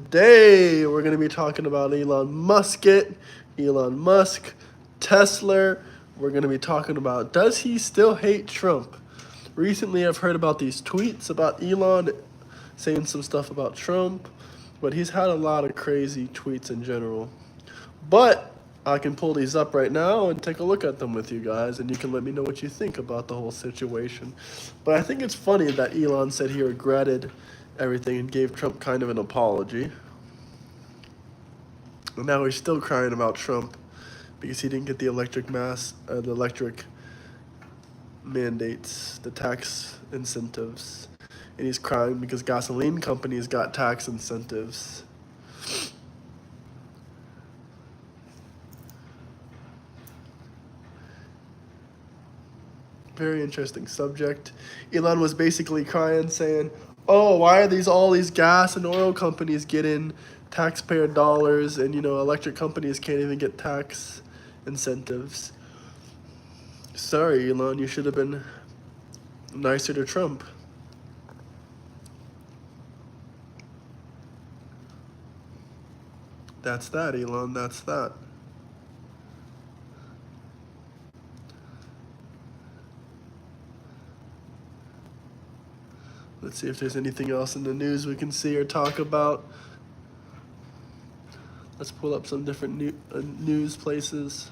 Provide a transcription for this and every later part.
today we're going to be talking about Elon Musk, Tesla. We're going to be talking about, does he still hate Trump? Recently, I've heard about these tweets about Elon saying some stuff about Trump, but he's had a lot of crazy tweets in general. But I can pull these up right now and take a look at them with you guys, and you can let me know what you think about the whole situation. But I think it's funny that Elon said he regretted everything and gave Trump kind of an apology. And now he's still crying about Trump because he didn't get the electric mandates, the tax incentives. And he's crying because gasoline companies got tax incentives. Very interesting subject. Elon was basically crying, saying, "Oh, why are all these gas and oil companies getting taxpayer dollars, and electric companies can't even get tax incentives?" Sorry, Elon, you should have been nicer to Trump. That's that, Elon. That's that. Let's see if there's anything else in the news we can see or talk about. Let's pull up some different news places.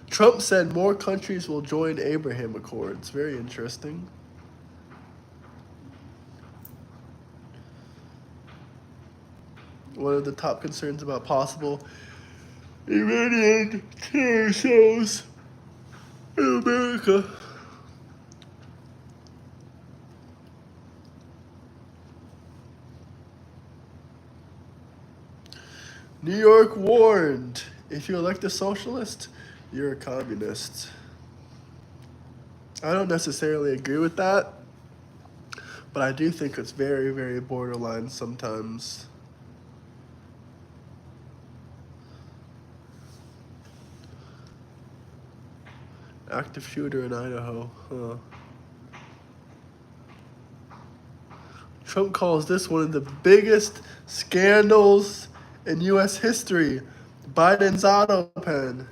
Trump said more countries will join Abraham Accords. Very interesting. One of the top concerns about possible Iranian terror cells in America. New York warned, if you elect a socialist, you're a communist. I don't necessarily agree with that, but I do think it's very, very borderline sometimes. Active shooter in Idaho, huh? Trump calls this one of the biggest scandals in U.S. history. Biden's auto pen.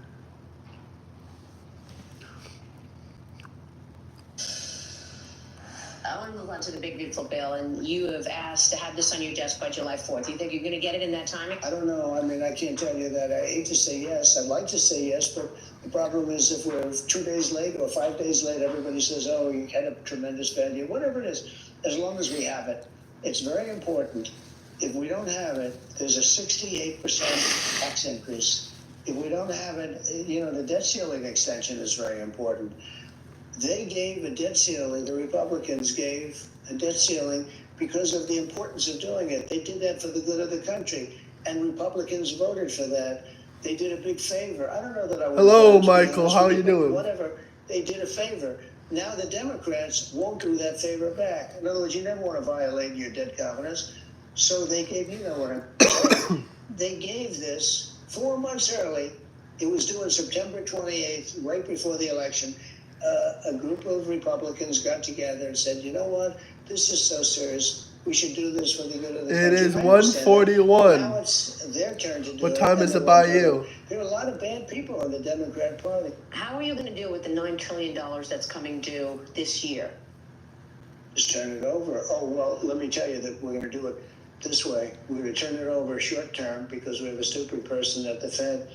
I want to move on to the big beautiful bill, and you have asked to have this on your desk by July 4th. Do you think you're going to get it in that timing? I don't know. I mean, I can't tell you that. I hate to say yes. I'd like to say yes, but the problem is if we're 2 days late or 5 days late, everybody says, oh, you had a tremendous value, whatever it is, as long as we have it. It's very important. If we don't have it, there's a 68% tax increase. If we don't have it, the debt ceiling extension is very important. They gave a debt ceiling, the Republicans gave a debt ceiling because of the importance of doing it. They did that for the good of the country, and Republicans voted for that. They did a big favor. I don't know that I would. Hello, Michael. How are you doing? Whatever. They did a favor. Now the Democrats won't do that favor back. In other words, you never want to violate your debt covenants. So they gave, they gave this 4 months early. It was due on September 28th, right before the election. A group of Republicans got together and said, you know what, this is so serious. We should do this for the good of the country. It is 1:41. Now it's their turn to do it. What time is it by you? There are a lot of bad people in the Democrat Party. How are you going to deal with the $9 trillion that's coming due this year? Just turn it over. Oh, well, let me tell you that we're going to do it this way. We're going to turn it over short term because we have a stupid person at the Fed.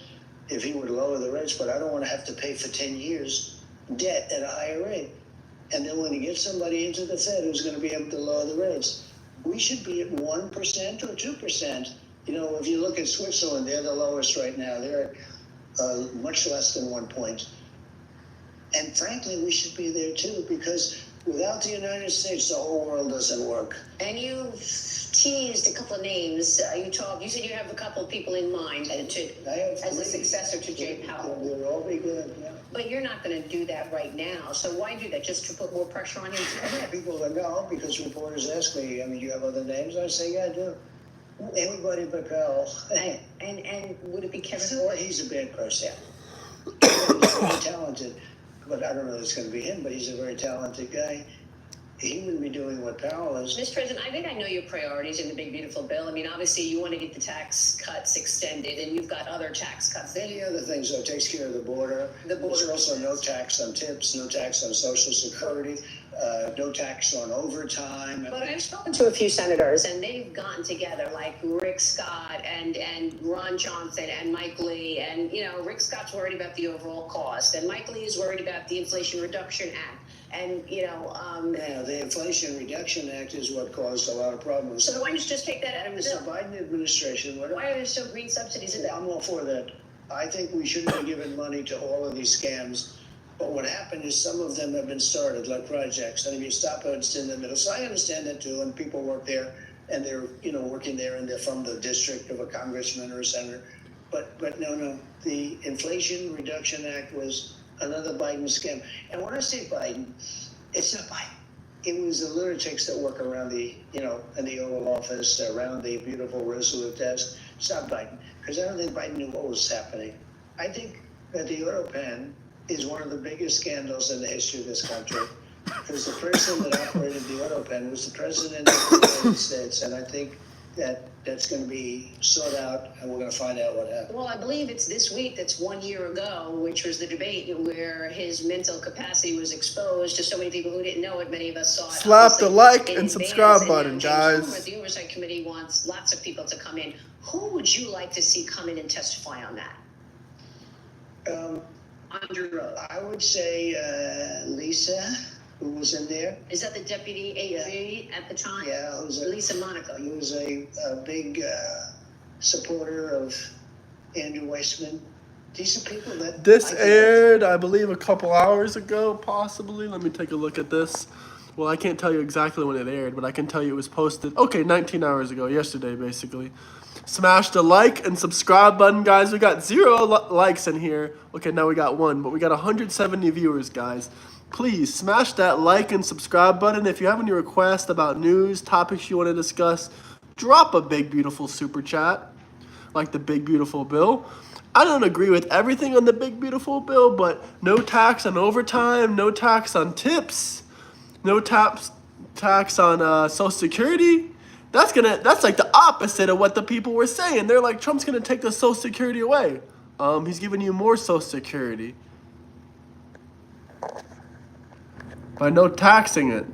If he would lower the rates, but I don't want to have to pay for 10 years debt at a higher rate. And then when you get somebody into the Fed who's going to be able to lower the rates, we should be at 1% or 2%. If you look at Switzerland, they're the lowest right now. They're at much less than 1 point. And frankly, we should be there too, because without the United States, the whole world doesn't work. And you teased a couple of names. You said you have a couple of people in mind as a successor to Jay Powell. They'll all be good, yeah. But you're not going to do that right now. So why do that? Just to put more pressure on him? I have people that know because reporters ask me, do you have other names? I say, yeah, I do. Anybody but Powell. And would it be Kevin So Ford? he's a bad person. He's very talented, but I don't know if it's going to be him, but he's a very talented guy. He wouldn't be doing what Powell is. Mr. President, I think I know your priorities in the big beautiful bill. I mean, obviously you want to get the tax cuts extended, and you've got other tax cuts. Many other things, though, takes care of the border. The border. There's also no tax on tips, no tax on Social Security, no tax on overtime. But I've spoken to a few senators, and they've gotten together, like Rick Scott and Ron Johnson and Mike Lee. And, you know, Rick Scott's worried about the overall cost, and Mike Lee is worried about the Inflation Reduction Act. And, you know, Now, the Inflation Reduction Act is what caused a lot of problems. so why don't you just take that out of the It's the bill? Biden administration. Why are there still green subsidies in there? I'm all for that. I think we shouldn't be giving money to all of these scams. But what happened is some of them have been started, like projects, and if you stop it, it's in the middle. So I understand that too, and people work there, and they're, you know, working there, and they're from the district of a congressman or a senator. But no, the Inflation Reduction Act was another Biden scam. And when I say Biden, it's not Biden. It was the lunatics that work around the, you know, in the Oval Office, around the beautiful Roosevelt desk. It's not Biden, because I don't think Biden knew what was happening. I think that the Autopan is one of the biggest scandals in the history of this country, because the person that operated the Autopan was the president of the United States, and I think that that's going to be sought out, and we're going to find out what happened. Well, I believe it's this week, that's 1 year ago, which was the debate where his mental capacity was exposed to so many people who didn't know it. Many of us saw it. Slap the obviously, like in and advance. subscribe And button, James guys. Comer, the Oversight Committee wants lots of people to come in. Who would you like to see come in and testify on that? On your oath. I would say Lisa, who was in there. Is that the deputy AG at the time? Yeah, who's Lisa Monaco. He was a big supporter of Andrew Weissman. These are people that This I aired, I believe, a couple hours ago, possibly. Let me take a look at this. Well, I can't tell you exactly when it aired, but I can tell you it was posted, 19 hours ago, yesterday, basically. Smash the like and subscribe button, guys. We got 0 likes in here. Okay, now we got 1, but we got 170 viewers, guys. Please smash that like and subscribe button. If you have any requests about news, topics you want to discuss, drop a big, beautiful super chat, like the big, beautiful bill. I don't agree with everything on the big, beautiful bill, but no tax on overtime, no tax on tips, no tax on Social Security. That's like the opposite of what the people were saying. They're like, Trump's gonna take the Social Security away. He's giving you more Social Security by not taxing it.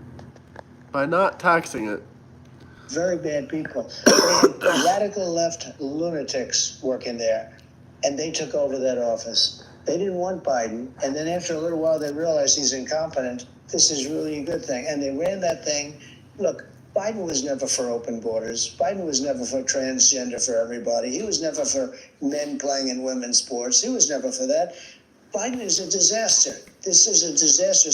very bad people. They had radical left lunatics working there, and they took over that office. They didn't want Biden, and then after a little while they realized he's incompetent. This is really a good thing. And they ran that thing. Look, Biden was never for open borders. Biden was never for transgender for everybody. He was never for men playing in women's sports. He was never for that. Biden is a disaster. This is a disaster.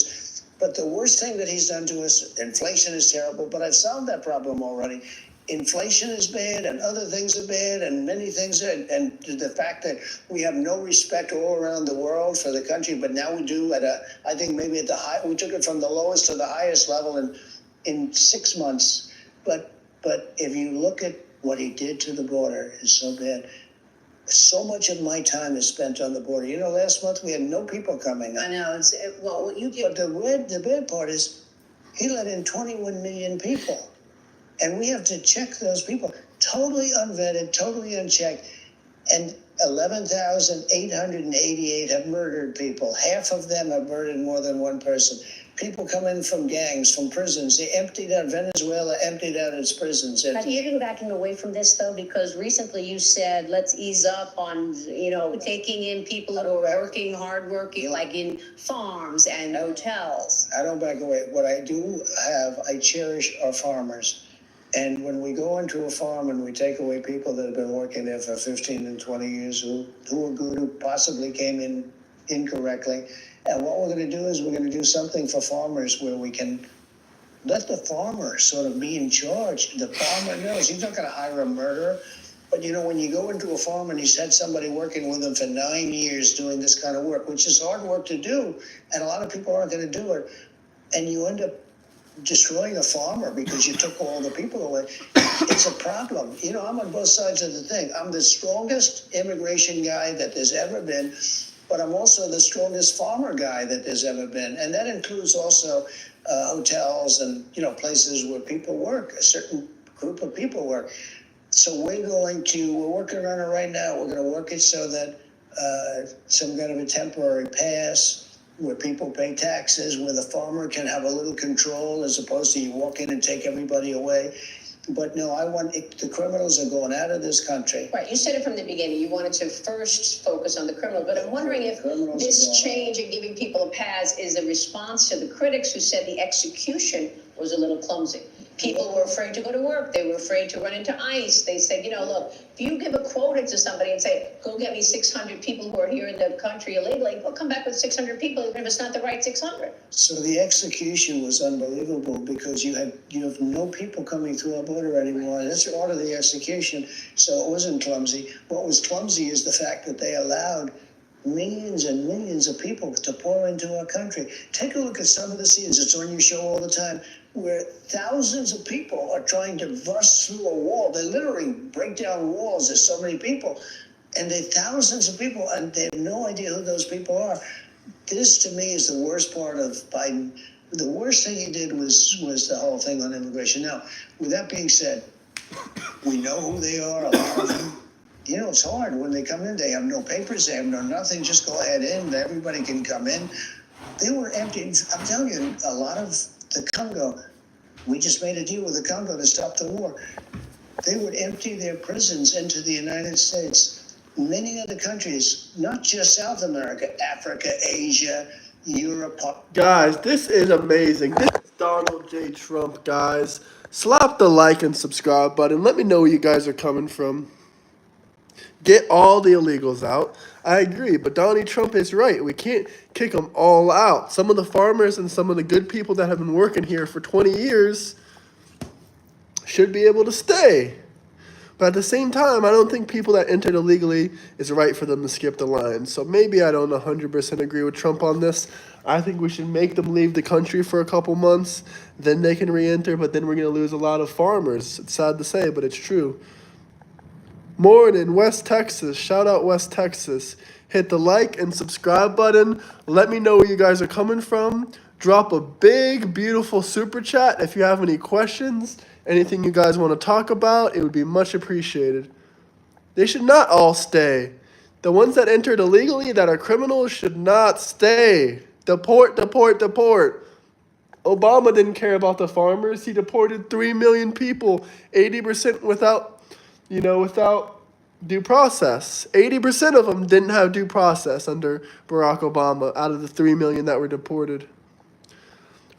But the worst thing that he's done to us, inflation is terrible, but I've solved that problem already. Inflation is bad, and other things are bad, and many things are, and the fact that we have no respect all around the world for the country, but now we do I think maybe at the high, we took it from the lowest to the highest level in 6 months. But if you look at what he did to the border, it's so bad. So much of my time is spent on the border. You know, last month we had no people coming. I know. But the bad part is he let in 21 million people. And we have to check those people. Totally unvetted, totally unchecked. And 11,888 have murdered people. Half of them have murdered more than one person. People come in from gangs, from prisons. They emptied out, Venezuela emptied out its prisons. Have you been backing away from this, though? Because recently you said, let's ease up on, taking in people who are working, hardworking, like in farms and hotels. I don't back away. What I do have, I cherish our farmers. And when we go into a farm and we take away people that have been working there for 15 and 20 years, who are good, who possibly came in incorrectly, and what we're going to do is we're going to do something for farmers where we can let the farmer sort of be in charge. The farmer knows he's not going to hire a murderer. But, when you go into a farm and he's had somebody working with him for 9 years doing this kind of work, which is hard work to do, and a lot of people aren't going to do it, and you end up destroying a farmer because you took all the people away. It's a problem. You know, I'm on both sides of the thing. I'm the strongest immigration guy that there's ever been, but I'm also the strongest farmer guy that there's ever been. And that includes also hotels and, you know, places where people work, a certain group of people work. So we're working on it right now. We're going to work it so that some kind of a temporary pass where people pay taxes, where the farmer can have a little control as opposed to you walk in and take everybody away. But no, the criminals are going out of this country. Right, you said it from the beginning, you wanted to first focus on the criminal, but I'm wondering if this change in giving people a pass is a response to the critics who said the execution was a little clumsy. People were afraid to go to work, they were afraid to run into ICE. They said, you know, look, if you give a quota to somebody and say, go get me 600 people who are here in the country illegally, they'll come back with 600 people, even if it's not the right 600. So the execution was unbelievable because you have no people coming through our border anymore. That's part of the execution. So it wasn't clumsy. What was clumsy is the fact that they allowed millions and millions of people to pour into our country. Take a look at some of the scenes. It's on your show all the time, where thousands of people are trying to bust through a wall. They literally break down walls. There's so many people. And they're thousands of people, and they have no idea who those people are. This, to me, is the worst part of Biden. The worst thing he did was the whole thing on immigration. Now, with that being said, we know who they are, a lot of them. You know, it's hard. When they come in, they have no papers, they have no nothing. Just go ahead in. Everybody can come in. They were empty. I'm telling you, a lot of the Congo, we just made a deal with the Congo to stop the war. They would empty their prisons into the United States. Many other countries, not just South America, Africa, Asia, Europe. Guys, this is amazing. This is Donald J. Trump, guys. Slap the like and subscribe button. Let me know where you guys are coming from. Get all the illegals out. I agree, but Donald Trump is right. We can't kick them all out. Some of the farmers and some of the good people that have been working here for 20 years should be able to stay. But at the same time, I don't think people that entered illegally is right for them to skip the line. So maybe I don't 100% agree with Trump on this. I think we should make them leave the country for a couple months. Then they can re-enter, but then we're going to lose a lot of farmers. It's sad to say, but it's true. Morning, West Texas. Shout out West Texas. Hit the like and subscribe button. Let me know where you guys are coming from. Drop a big, beautiful super chat if you have any questions. Anything you guys want to talk about, it would be much appreciated. They should not all stay. The ones that entered illegally that are criminals should not stay. Deport, deport, deport. Obama didn't care about the farmers. He deported 3 million people, 80% without due process. 80% of them didn't have due process under Barack Obama out of the 3 million that were deported.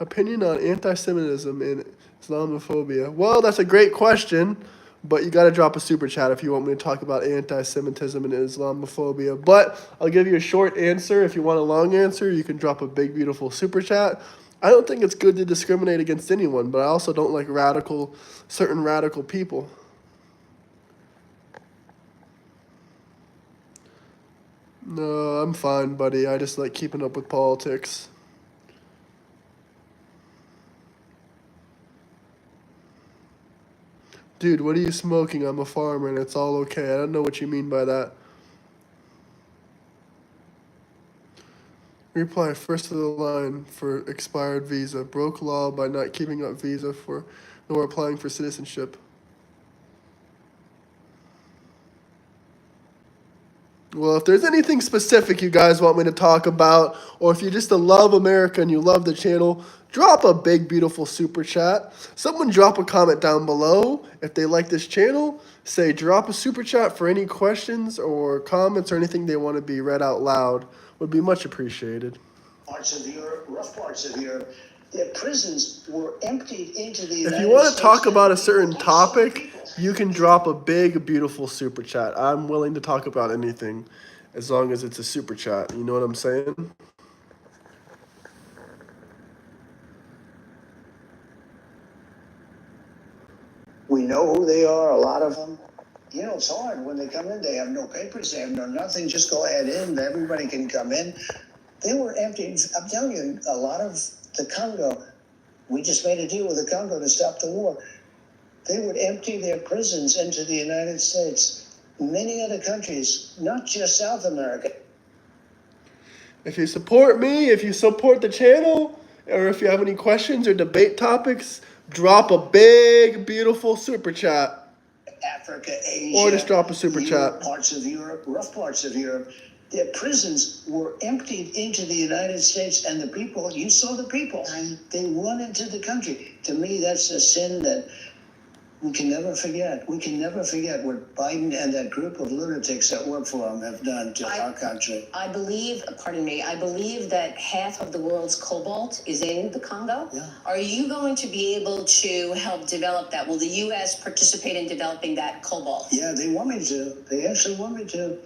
Opinion on anti-Semitism and Islamophobia. Well, that's a great question, but you got to drop a super chat if you want me to talk about anti-Semitism and Islamophobia. But I'll give you a short answer. If you want a long answer, you can drop a big, beautiful super chat. I don't think it's good to discriminate against anyone, but I also don't like certain radical people. No, I'm fine, buddy. I just like keeping up with politics. Dude, what are you smoking? I'm a farmer and it's all okay. I don't know what you mean by that. Reply first of the line for expired visa. Broke law by not keeping up visa nor applying for citizenship. Well, if there's anything specific you guys want me to talk about, or if you just love America and you love the channel, drop a big, beautiful super chat. Someone drop a comment down below if they like this channel. Say drop a super chat for any questions or comments or anything they want to be read out loud. Would be much appreciated. Parts of Europe, rough parts of Europe, their prisons were emptied into the United States. If you want to talk about a certain topic, you can drop a big, beautiful super chat. I'm willing to talk about anything as long as it's a super chat. You know what I'm saying? We know who they are, a lot of them. You know, it's hard. When they come in, they have no papers, they have no nothing. Just go ahead in. Everybody can come in. They were empty. I'm telling you, a lot of the Congo, We just made a deal with the Congo to stop the war. They would empty their prisons into the United States. Many other countries, not just South America. If you support me, if you support the channel, or if you have any questions or debate topics, drop a big, beautiful super chat. Africa, Asia, Or just drop a super chat. Parts of Europe, rough parts of Europe. Their prisons were emptied into the United States, and the people, you saw the people, and they run into the country. To me, that's a sin that we can never forget. We can never forget what Biden and that group of lunatics that work for him have done to our country. I believe that half of the world's cobalt is in the Congo. Yeah. Are you going to be able to help develop that? Will the U.S. participate in developing that cobalt? Yeah, they want me to. They actually want me to.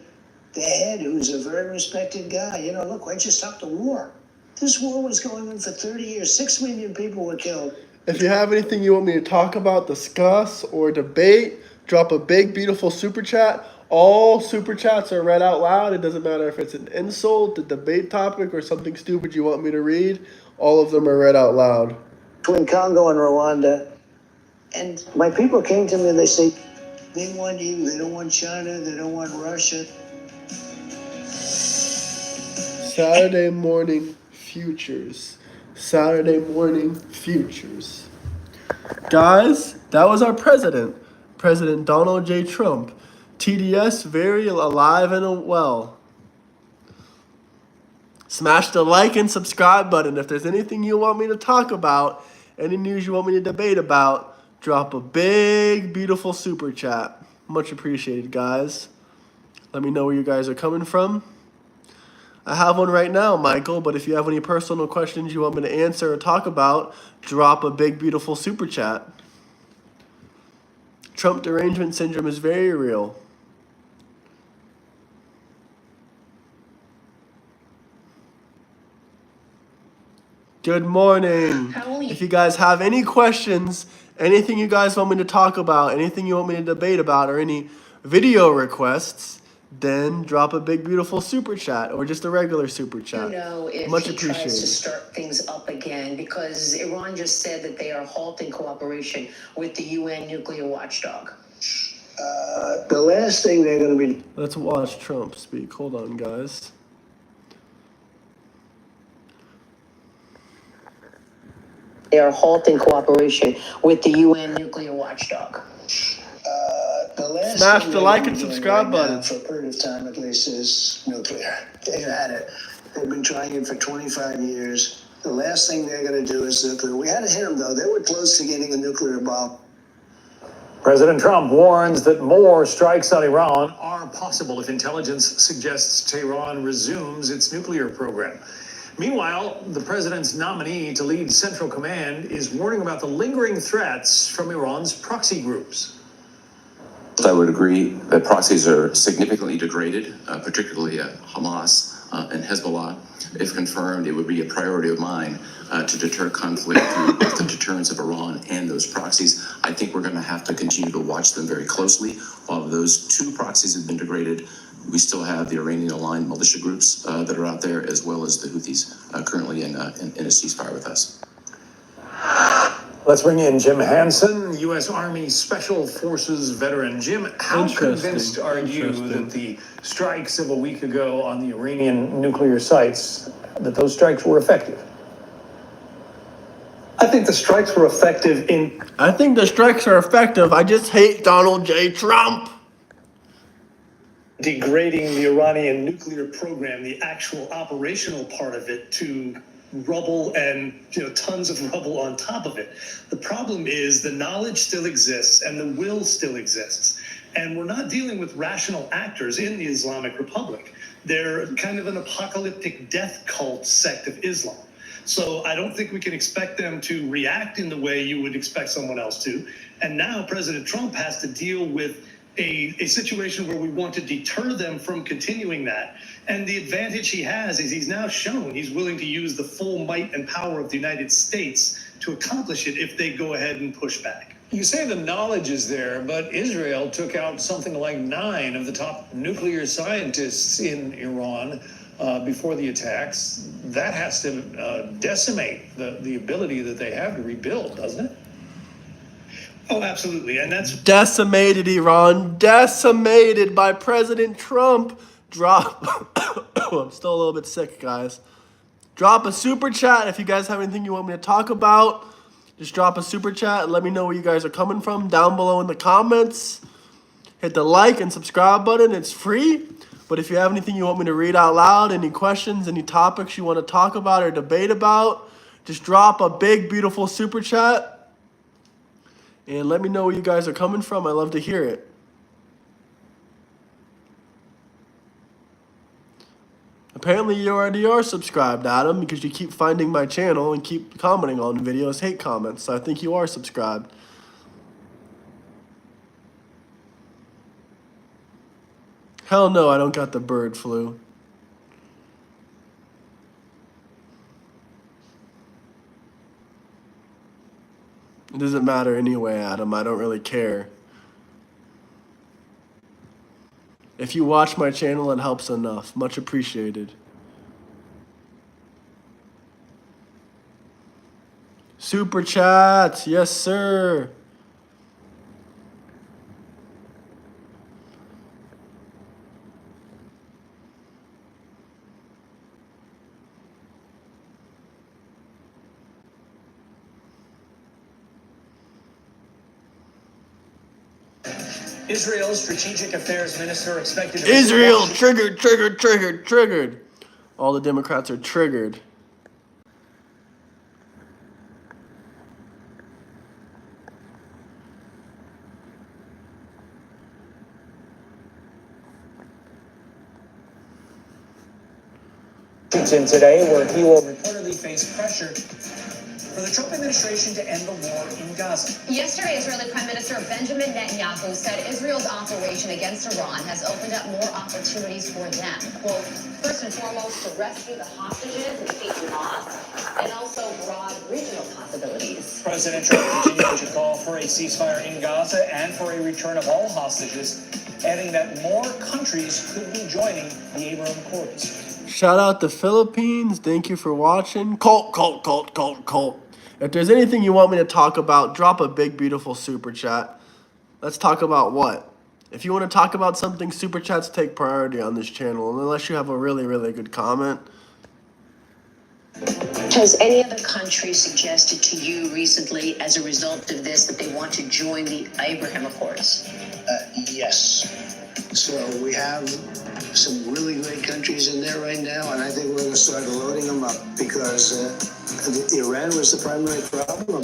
The head, who's a very respected guy, look, I just stopped the war. This war was going on for 30 years. 6 million people were killed. If you have anything you want me to talk about, discuss, or debate, drop a big, beautiful super chat. All super chats are read out loud. It doesn't matter if it's an insult, a debate topic, or something stupid you want me to read. All of them are read out loud. Between Congo and Rwanda. And my people came to me and they say, they want you, they don't want China, they don't want Russia. Saturday morning futures. Saturday morning futures. Guys, that was our president. President Donald J. Trump. TDS, very alive and well. Smash the like and subscribe button. If there's anything you want me to talk about, any news you want me to debate about, drop a big, beautiful super chat. Much appreciated, guys. Let me know where you guys are coming from. I have one right now, Michael, but if you have any personal questions you want me to answer or talk about, drop a big, beautiful super chat. Trump derangement syndrome is very real. Good morning. If you guys have any questions, anything you guys want me to talk about, anything you want me to debate about, or any video requests, then drop a big, beautiful super chat or just a regular super chat. If Much he appreciated. tries to start things up again, because Iran just said that they are halting cooperation with the UN nuclear watchdog. The last thing they're going to be... Let's watch Trump speak. Hold on, guys. They are halting cooperation with the UN nuclear watchdog. The last Smash thing the they're like gonna and be doing subscribe right button. now, for a period of time at least, is nuclear. They've had it. They've been trying it for 25 years. The last thing they're going to do is nuclear. We had to hit them, though. They were close to getting a nuclear bomb. President Trump warns that more strikes on Iran are possible if intelligence suggests Tehran resumes its nuclear program. Meanwhile, the president's nominee to lead Central Command is warning about the lingering threats from Iran's proxy groups. I would agree that proxies are significantly degraded, particularly Hamas and Hezbollah. If confirmed, it would be a priority of mine to deter conflict through both the deterrence of Iran and those proxies. I think we're going to have to continue to watch them very closely. While those two proxies have been degraded, we still have the Iranian-aligned militia groups that are out there, as well as the Houthis currently in a ceasefire with us. Let's bring in Jim Hansen, U.S. Army Special Forces veteran. Jim, how convinced are you that the strikes of a week ago on the Iranian nuclear sites, that those strikes were effective? I think the strikes were effective I just hate Donald J. Trump. degrading the Iranian nuclear program, the actual operational part of it, to rubble and tons of rubble on top of it. The problem is the knowledge still exists and the will still exists. And we're not dealing with rational actors in the Islamic Republic. They're kind of an apocalyptic death cult sect of Islam. So I don't think we can expect them to react in the way you would expect someone else to. And now President Trump has to deal with a situation where we want to deter them from continuing that. And the advantage he has is he's now shown he's willing to use the full might and power of the United States to accomplish it if they go ahead and push back. You say the knowledge is there, but Israel took out something like 9 of the top nuclear scientists in Iran before the attacks, that has to decimate the ability that they have to rebuild, doesn't it? Oh, absolutely. And that's Decimated Iran, decimated by President Trump. Drop. I'm still a little bit sick, guys. Drop a super chat if you guys have anything you want me to talk about. Just drop a super chat and let me know where you guys are coming from down below in the comments. Hit the like and subscribe button. It's free. But if you have anything you want me to read out loud, any questions, any topics you want to talk about or debate about, just drop a big, beautiful super chat. And let me know where you guys are coming from. I love to hear it. Apparently you already are subscribed, Adam, because you keep finding my channel and keep commenting on videos, hate comments. So I think you are subscribed. Hell no, I don't got the bird flu. It doesn't matter anyway, Adam. I don't really care. If you watch my channel, it helps enough. Much appreciated. Super chats. Yes, sir. Israel's strategic affairs minister expected to Israel, triggered. All the Democrats are triggered. Today, where he will reportedly face pressure for the Trump administration to end the war in Gaza. Yesterday, Israeli Prime Minister Benjamin Netanyahu said Israel's operation against Iran has opened up more opportunities for them. Quote, first and foremost, to rescue the hostages and defeat Hamas, and also broad regional possibilities. President Trump continued to call for a ceasefire in Gaza and for a return of all hostages, adding that more countries could be joining the Abraham Accords. Shout out the Philippines. Thank you for watching. Colt. If there's anything you want me to talk about, drop a big, beautiful super chat. Let's talk about what? If you want to talk about something, super chats take priority on this channel, unless you have a really, really good comment. Has any other country suggested to you recently, as a result of this, that they want to join the Abraham Accords? Yes. So we have some really great countries in there right now, and I think we're going to start loading them up because Iran was the primary problem.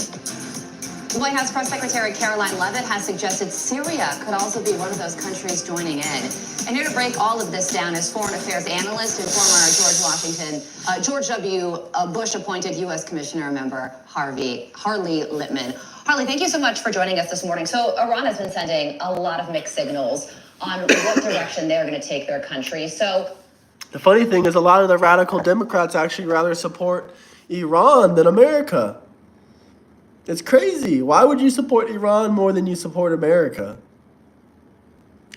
White House Press Secretary Caroline Leavitt has suggested Syria could also be one of those countries joining in. And here to break all of this down is foreign affairs analyst and former George W. Bush appointed U.S. Commissioner member Harley Littman. Harley, thank you so much for joining us this morning. So Iran has been sending a lot of mixed signals on what direction they're going to take their country. So the funny thing is a lot of the radical Democrats actually rather support Iran than America. It's crazy. Why would you support Iran more than you support America?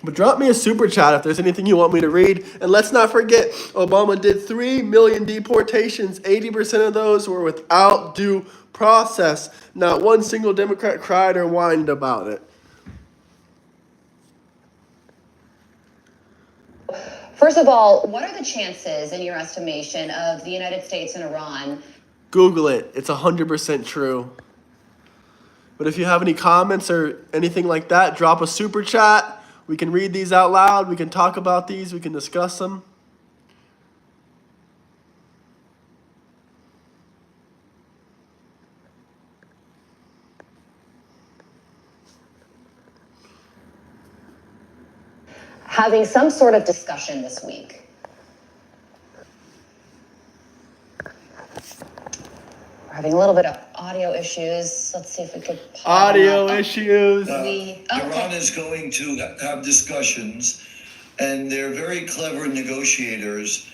But drop me a super chat if there's anything you want me to read. And let's not forget, Obama did 3 million deportations. 80% of those were without due process. Not one single Democrat cried or whined about it. first of all, what are the chances, in your estimation, of the United States and Iran? Google it. It's 100% true. But if you have any comments or anything like that, drop a super chat. We can read these out loud. We can talk about these. We can discuss them. Having some sort of discussion this week. We're having a little bit of audio issues. Let's see if we could. Audio issues. Iran is going to have discussions, and they're very clever negotiators.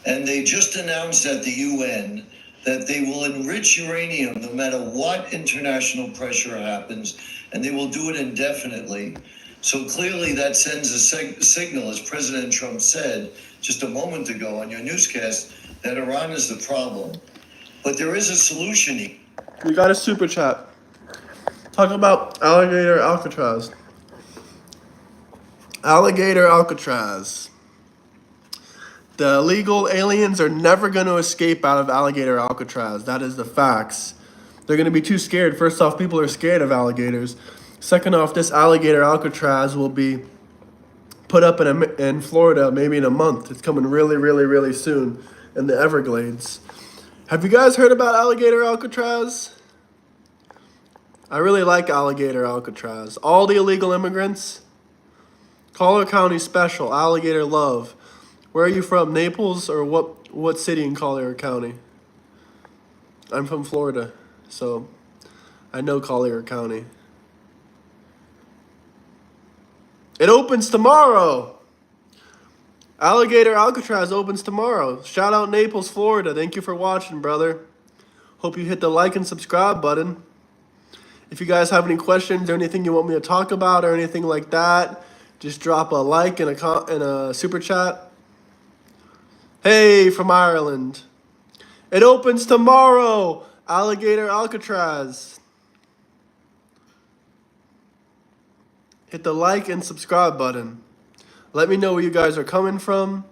And they just announced at the UN that they will enrich uranium no matter what international pressure happens, and they will do it indefinitely. So clearly that sends a signal, as President Trump said just a moment ago on your newscast, that Iran is the problem. But there is a solution here. We got a super chat. Talk about Alligator Alcatraz. Alligator Alcatraz. The illegal aliens are never going to escape out of Alligator Alcatraz. That is the facts. They're going to be too scared. First off, people are scared of alligators. Second off, this Alligator Alcatraz will be put up in Florida maybe in a month. It's coming really, really, really soon in the Everglades. Have you guys heard about Alligator Alcatraz? I really like Alligator Alcatraz. All the illegal immigrants, Collier County special, Alligator love. Where are you from, Naples, or what city in Collier County? I'm from Florida, so I know Collier County. It opens tomorrow. Alligator Alcatraz opens tomorrow. Shout out Naples, Florida. Thank you for watching, brother. Hope you hit the like and subscribe button. If you guys have any questions or anything you want me to talk about or anything like that, just drop a like and a super chat. Hey, from Ireland. It opens tomorrow. Alligator Alcatraz. Hit the like and subscribe button. Let me know where you guys are coming from.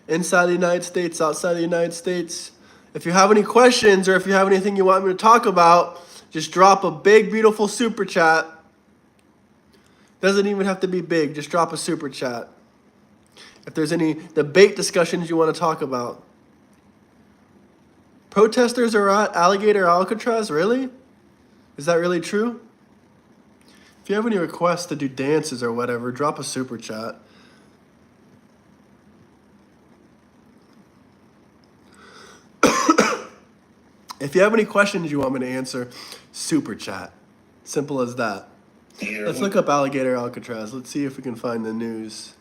Inside the United States, outside the United States. If you have any questions or if you have anything you want me to talk about, just drop a big, beautiful super chat. Doesn't even have to be big. Just drop a super chat. If there's any debate discussions you want to talk about. Protesters are at Alligator Alcatraz? Really? Is that really true? If you have any requests to do dances or whatever, drop a super chat. If you have any questions you want me to answer, super chat. Simple as that. Let's look up Alligator Alcatraz. Let's see if we can find the news.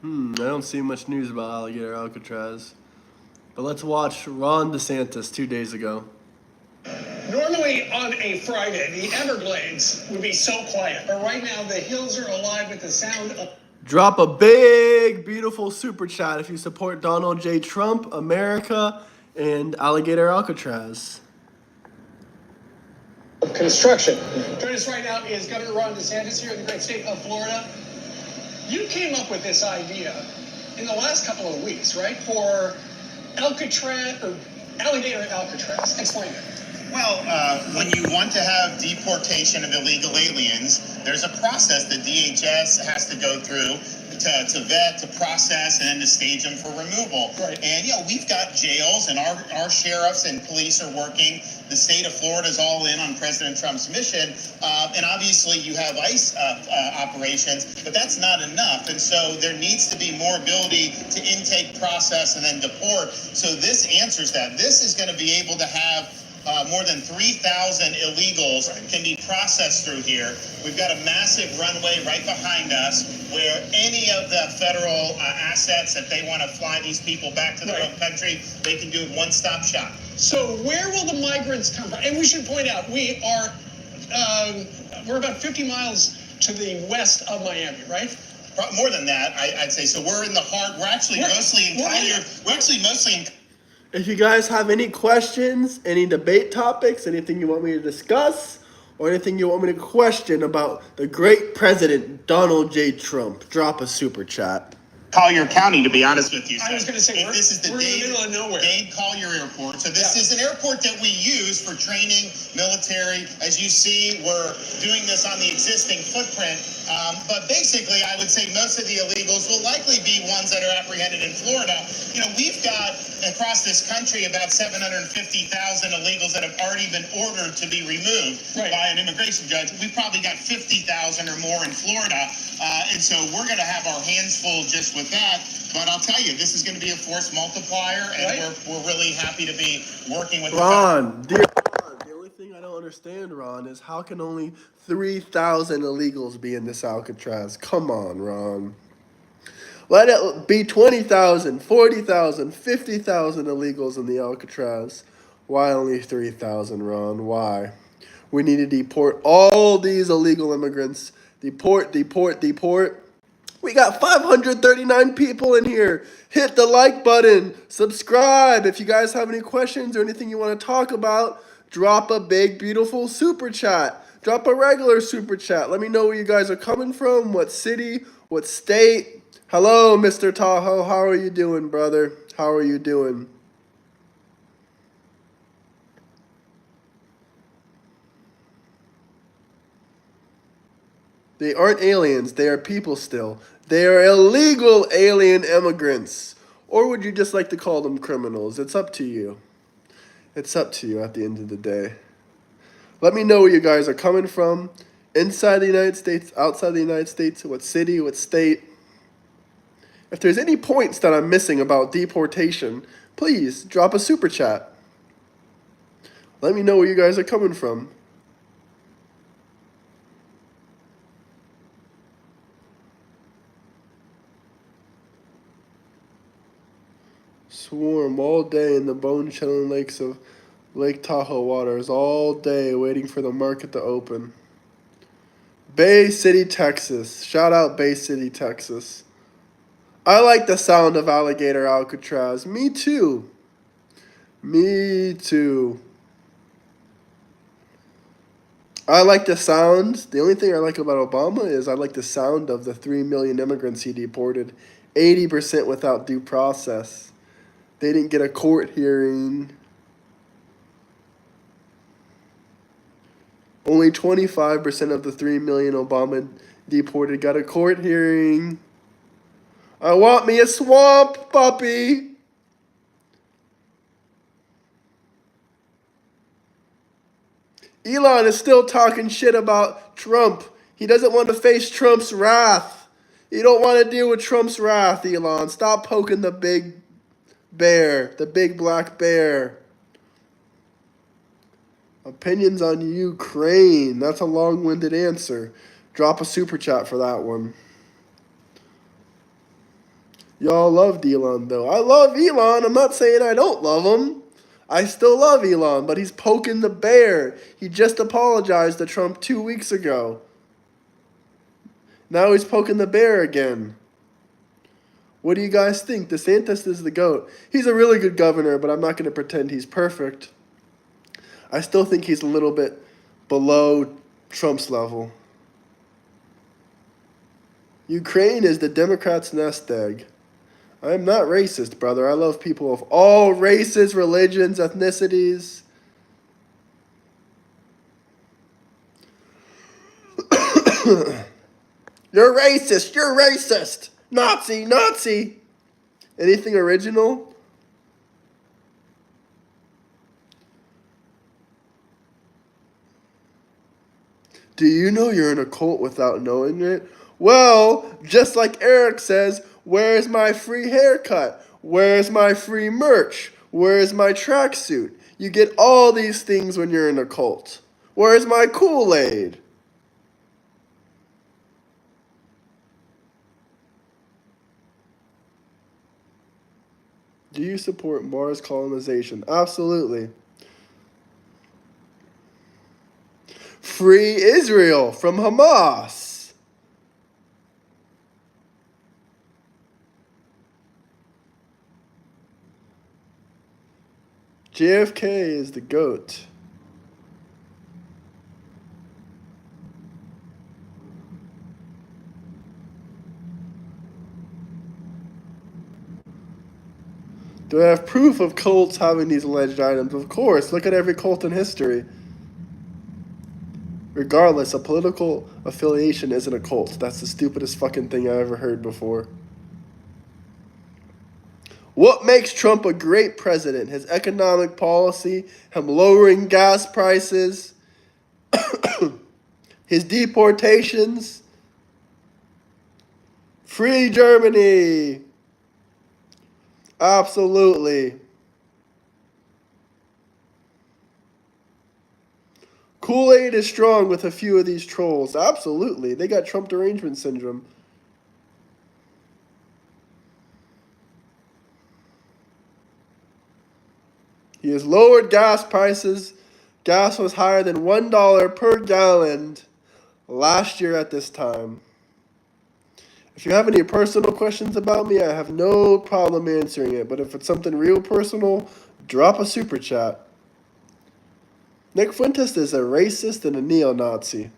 I don't see much news about Alligator Alcatraz. But let's watch Ron DeSantis 2 days ago. Normally on a Friday, the Everglades would be so quiet, but right now the hills are alive with the sound of... Drop a big, beautiful super chat if you support Donald J. Trump, America, and Alligator Alcatraz. construction. Joining us right now is Governor Ron DeSantis here in the great state of Florida. You came up with this idea in the last couple of weeks, right? For Alcatraz, or Alligator Alcatraz. Explain it. Well, when you want to have deportation of illegal aliens, there's a process that DHS has to go through to vet, to process, and then to stage them for removal. Right. And, we've got jails, and our sheriffs and police are working. The state of Florida is all in on President Trump's mission. And obviously you have ICE operations, but that's not enough. And so there needs to be more ability to intake, process, and then deport. So this answers that. This is going to be able to have more than 3,000 illegals can be processed through here. We've got a massive runway right behind us where any of the federal assets that they want to fly these people back to their own country, they can do it one-stop shop. So where will the migrants come from? And we should point out, we're about 50 miles to the west of Miami, right? More than that, I'd say. So we're in the heart. We're actually mostly in Collier. We're actually mostly in. If you guys have any questions, any debate topics, anything you want me to discuss, or anything you want me to question about the great president, Donald J. Trump, drop a super chat. Collier County, to be honest with you. I was going to say, this is the we're in the middle of nowhere. Dade Collier Airport. So this is an airport that we use for training, military. As you see, we're doing this on the existing footprint. But basically, I would say most of the illegals will likely be ones that are apprehended in Florida. We've got across this country about 750,000 illegals that have already been ordered to be removed by an immigration judge. We've probably got 50,000 or more in Florida. And so we're going to have our hands full just with that. But I'll tell you, this is going to be a force multiplier, and we're really happy to be working with Ron, dear Ron, the only thing I don't don't understand, Ron, is how can only 3,000 illegals be in this Alcatraz? Come on, Ron. Let it be 20,000, 40,000, 50,000 illegals in the Alcatraz. Why only 3,000, Ron? Why? We need to deport all these illegal immigrants. Deport, deport, deport. We got 539 people in here. Hit the like button. Subscribe. If you guys have any questions or anything you want to talk about, drop a big, beautiful super chat. Drop a regular super chat. Let me know where you guys are coming from, what city, what state. Hello, Mr. Tahoe. How are you doing, brother? How are you doing? They aren't aliens. They are people still. They are illegal alien immigrants. Or would you just like to call them criminals? It's up to you. It's up to you at the end of the day. Let me know where you guys are coming from. Inside the United States, outside the United States, what city, what state. If there's any points that I'm missing about deportation, please drop a super chat. Let me know where you guys are coming from. Swarm all day in the bone-chilling lakes of Lake Tahoe waters, all day waiting for the market to open. Bay City, Texas. Shout out Bay City, Texas. I like the sound of Alligator Alcatraz. Me too. Me too. I like the sound. The only thing I like about Obama is I like the sound of the 3 million immigrants he deported. 80% without due process. They didn't get a court hearing. Only 25% of the 3 million Obama deported got a court hearing. I want me a swamp puppy. Elon is still talking shit about Trump. He doesn't want to face Trump's wrath. You don't want to deal with Trump's wrath, Elon. Stop poking the big bear, the big black bear. Opinions on Ukraine. That's a long-winded answer. Drop a super chat for that one. Y'all loved Elon, though. I love Elon. I'm not saying I don't love him. I still love Elon, but he's poking the bear. He just apologized to Trump 2 weeks ago. Now he's poking the bear again. What do you guys think? DeSantis is the GOAT. He's a really good governor, but I'm not going to pretend he's perfect. I still think he's a little bit below Trump's level. Ukraine is the Democrats' nest egg. I'm not racist, brother. I love people of all races, religions, ethnicities. You're racist. You're racist. Nazi, Nazi. Anything original? Do you know you're in a cult without knowing it? Well, just like Eric says, where's my free haircut? Where's my free merch? Where's my tracksuit? You get all these things when you're in a cult. Where's my Kool-Aid? Do you support Mars colonization? Absolutely. Free Israel from Hamas. JFK is the GOAT. Do I have proof of cults having these alleged items? Of course. Look at every cult in history. Regardless, a political affiliation isn't a cult. That's the stupidest fucking thing I ever heard before. What makes Trump a great president? His economic policy, him lowering gas prices, his deportations, free Germany. Absolutely. Kool-Aid is strong with a few of these trolls. Absolutely. They got Trump derangement syndrome. He has lowered gas prices. Gas was higher than $1 per gallon last year at this time. If you have any personal questions about me, I have no problem answering it. But if it's something real personal, drop a super chat. Nick Fuentes is a racist and a neo-Nazi.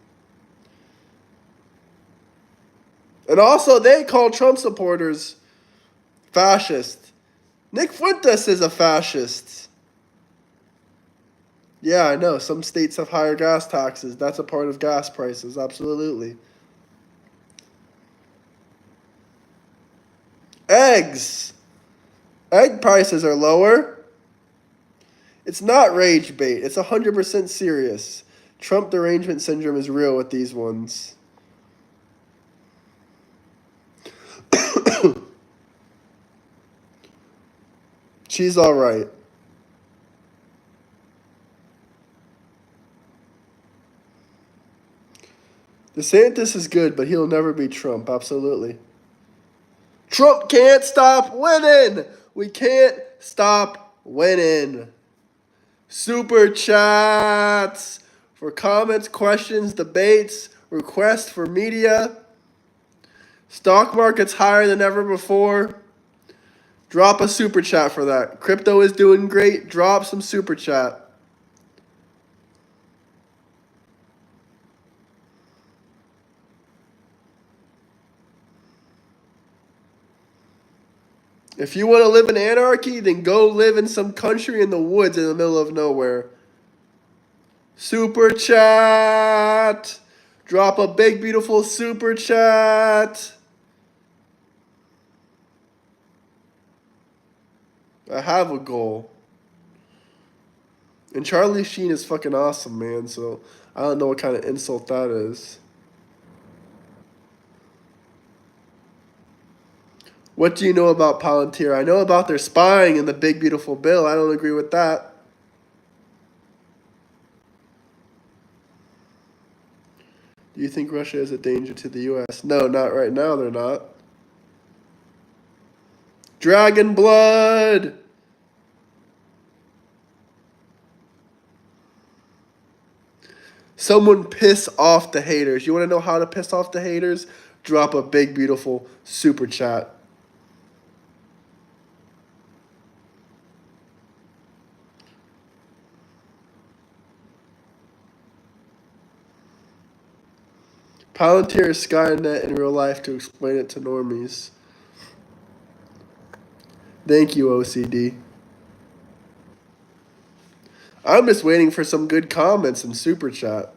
And also, they call Trump supporters fascist. Nick Fuentes is a fascist. Yeah, I know. Some states have higher gas taxes. That's a part of gas prices. Absolutely. Eggs. Egg prices are lower. It's not rage bait. It's 100% serious. Trump derangement syndrome is real with these ones. She's all right. DeSantis is good, but he'll never be Trump. Absolutely. Trump can't stop winning. We can't stop winning. Super chats for comments, questions, debates, requests for media. Stock market's higher than ever before. Drop a super chat for that. Crypto is doing great. Drop some super chat. If you want to live in anarchy, then go live in some country in the woods in the middle of nowhere. Super chat. Drop a big, beautiful super chat. I have a goal. And Charlie Sheen is fucking awesome, man. So I don't know what kind of insult that is. What do you know about Palantir? I know about their spying and the big, beautiful bill. I don't agree with that. Do you think Russia is a danger to the U.S.? No, not right now. They're not. Dragon blood. Someone piss off the haters. You want to know how to piss off the haters? Drop a big, beautiful super chat. Palantir is Skynet in real life to explain it to normies. Thank you, OCD. I'm just waiting for some good comments in super chat.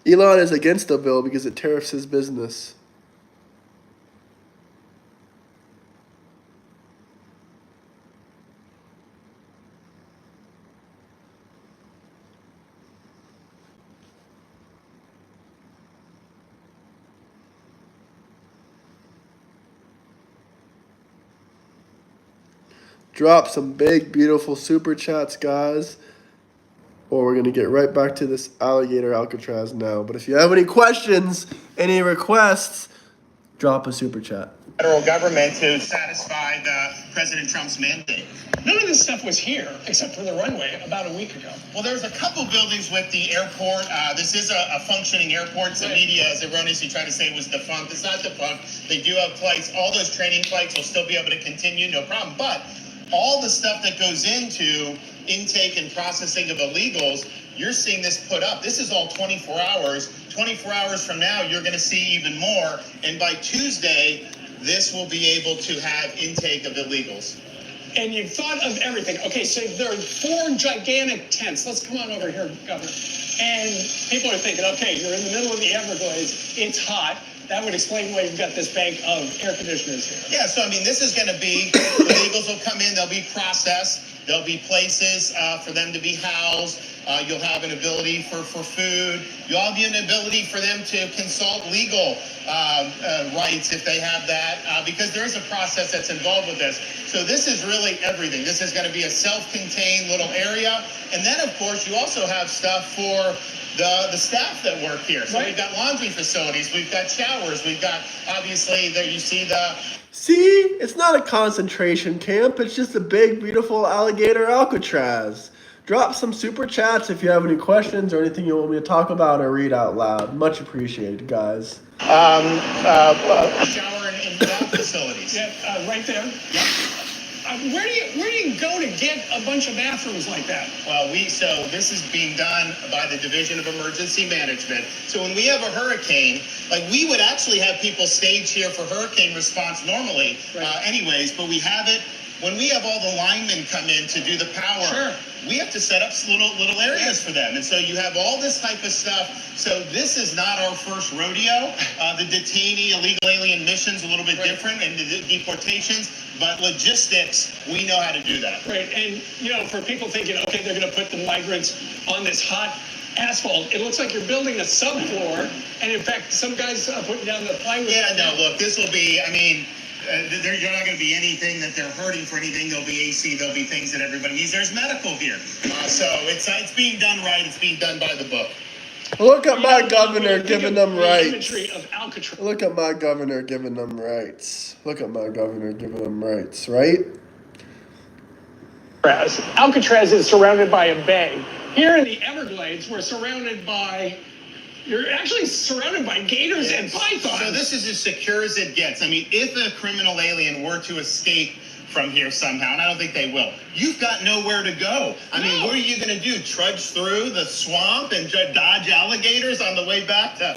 Elon is against the bill because it tariffs his business. Drop some big, beautiful super chats, guys. Or we're going to get right back to this Alligator Alcatraz now. But if you have any questions, any requests, drop a super chat. Federal government to satisfy President Trump's mandate. None of this stuff was here, except for the runway, about a week ago. Well, there's a couple buildings with the airport. This is a functioning airport. The media is erroneously trying to say it was defunct. It's not defunct. They do have flights. All those training flights will still be able to continue, no problem. But all the stuff that goes into intake and processing of illegals, you're seeing this put up. This is all 24 hours. 24 hours from now, you're going to see even more. And by Tuesday, this will be able to have intake of illegals. And you've thought of everything. Okay, so there are 4 gigantic tents. Let's come on over here, Governor. And people are thinking, okay, you're in the middle of the Everglades. It's hot. That would explain why you've got this bank of air conditioners here. Yeah, so I mean, this is going to be, illegals will come in, they'll be processed. There'll be places for them to be housed. You'll have an ability for food. You'll have an ability for them to consult legal rights if they have that, because there is a process that's involved with this. So this is really everything. This is going to be a self-contained little area. And then, of course, you also have stuff for the staff that work here. So we've got laundry facilities, we've got showers, we've got, obviously, there you see the... See, it's not a concentration camp. It's just a big, beautiful alligator Alcatraz. Drop some super chats if you have any questions or anything you want me to talk about or read out loud. Much appreciated, guys. shower and bath facilities. Yeah, right there. Yeah. Where do you go to get a bunch of bathrooms like that? Well, so this is being done by the Division of Emergency Management. So when we have a hurricane, like we would actually have people stage here for hurricane response normally, anyways, but we have it when we have all the linemen come in to do the power. Sure. We have to set up little areas for them. And so you have all this type of stuff. So this is not our first rodeo. The detainee illegal alien mission's a little bit different, and the deportations, but logistics, we know how to do that. Right, and for people thinking, okay, they're going to put the migrants on this hot asphalt, it looks like you're building a subfloor, and in fact, some guys are putting down the plywood. Yeah, no, look, this will be, you're not going to be anything that they're hurting for anything. There'll be AC, there'll be things that everybody needs. There's medical here. So it's being done right. It's being done by the book. Look at my governor giving them rights. Imagery of Alcatraz. Look at my governor giving them rights. Look at my governor giving them rights, right? Alcatraz is surrounded by a bay. Here in the Everglades, you're actually surrounded by gators and pythons. So this is as secure as it gets. If a criminal alien were to escape from here somehow, and I don't think they will, you've got nowhere to go. What are you going to do? Trudge through the swamp and dodge alligators on the way back to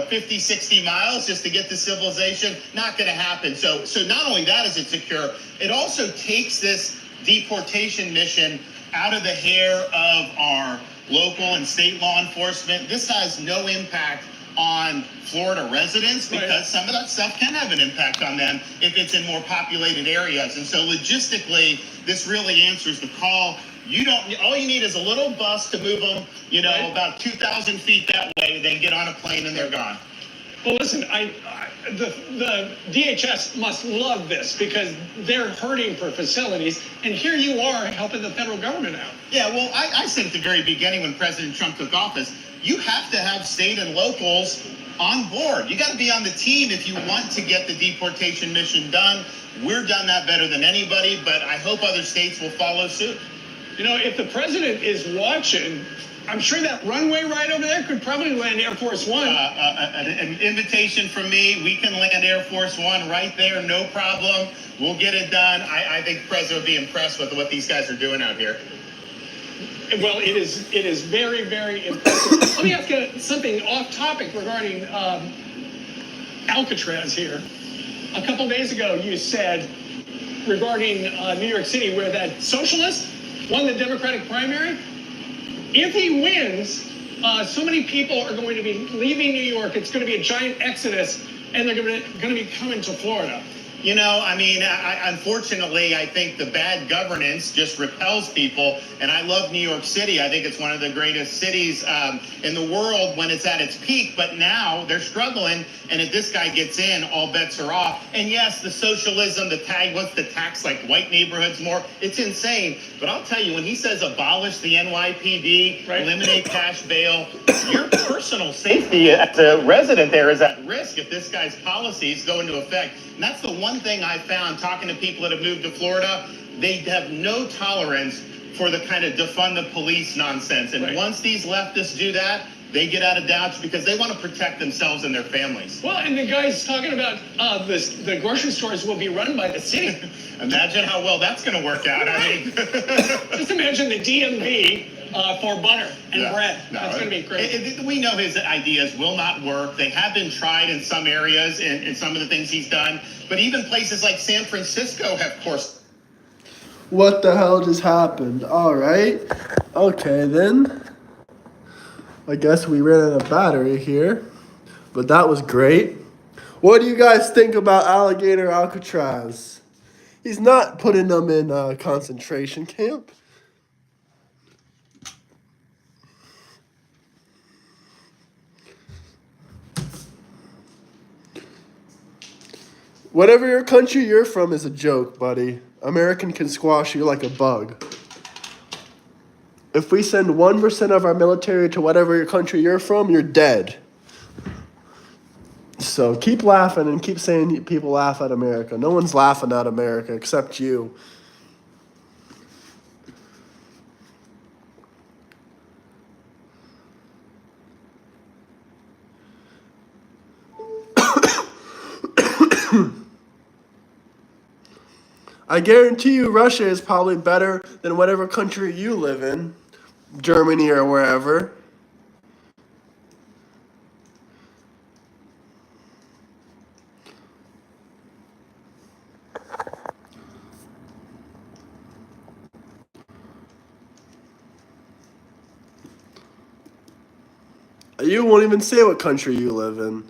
50, 60 miles just to get to civilization? Not going to happen. So not only that is it secure, it also takes this deportation mission out of the hair of our local and state law enforcement. This has no impact on Florida residents because some of that stuff can have an impact on them if it's in more populated areas. And so logistically, this really answers the call. All you need is a little bus to move them, about 2,000 feet that way, then get on a plane and they're gone. Well, listen, the DHS must love this because they're hurting for facilities, and here you are helping the federal government out. Yeah, well, I said at the very beginning when President Trump took office, you have to have state and locals on board. You got to be on the team if you want to get the deportation mission done. We're done that better than anybody, but I hope other states will follow suit. If the president is watching, I'm sure that runway right over there could probably land Air Force One. An invitation from me. We can land Air Force One right there, no problem. We'll get it done. I think the president will be impressed with what these guys are doing out here. Well, it is very, very impressive. Let me ask you something off topic regarding Alcatraz here. A couple days ago, you said regarding New York City, where that socialist won the Democratic primary, if he wins, so many people are going to be leaving New York. It's going to be a giant exodus, and they're going to be coming to Florida. Unfortunately, I think the bad governance just repels people. And I love New York City. I think it's one of the greatest cities in the world when it's at its peak. But now they're struggling. And if this guy gets in, all bets are off. And yes, the socialism, wants to tax like white neighborhoods more. It's insane. But I'll tell you, when he says abolish the NYPD, eliminate cash bail, your personal safety as a resident there is at risk if this guy's policies go into effect. And that's the one thing I found talking to people that have moved to Florida. They have no tolerance for the kind of defund the police nonsense. And once these leftists do that, they get out of Dodge because they want to protect themselves and their families. Well, and the guy's talking about the grocery stores will be run by the city. Imagine how well that's going to work out. Just imagine the DMV for butter and bread. That's going to be great. We know his ideas will not work. They have been tried in some areas in some of the things he's done. But even places like San Francisco have course. What the hell just happened? All right. Okay, then. I guess we ran out of battery here. But that was great. What do you guys think about Alligator Alcatraz? He's not putting them in a concentration camp. Whatever your country you're from is a joke, buddy. American can squash you like a bug. If we send 1% of our military to whatever your country you're from, you're dead. So keep laughing and keep saying people laugh at America. No one's laughing at America except you. I guarantee you Russia is probably better than whatever country you live in, Germany or wherever. You won't even say what country you live in.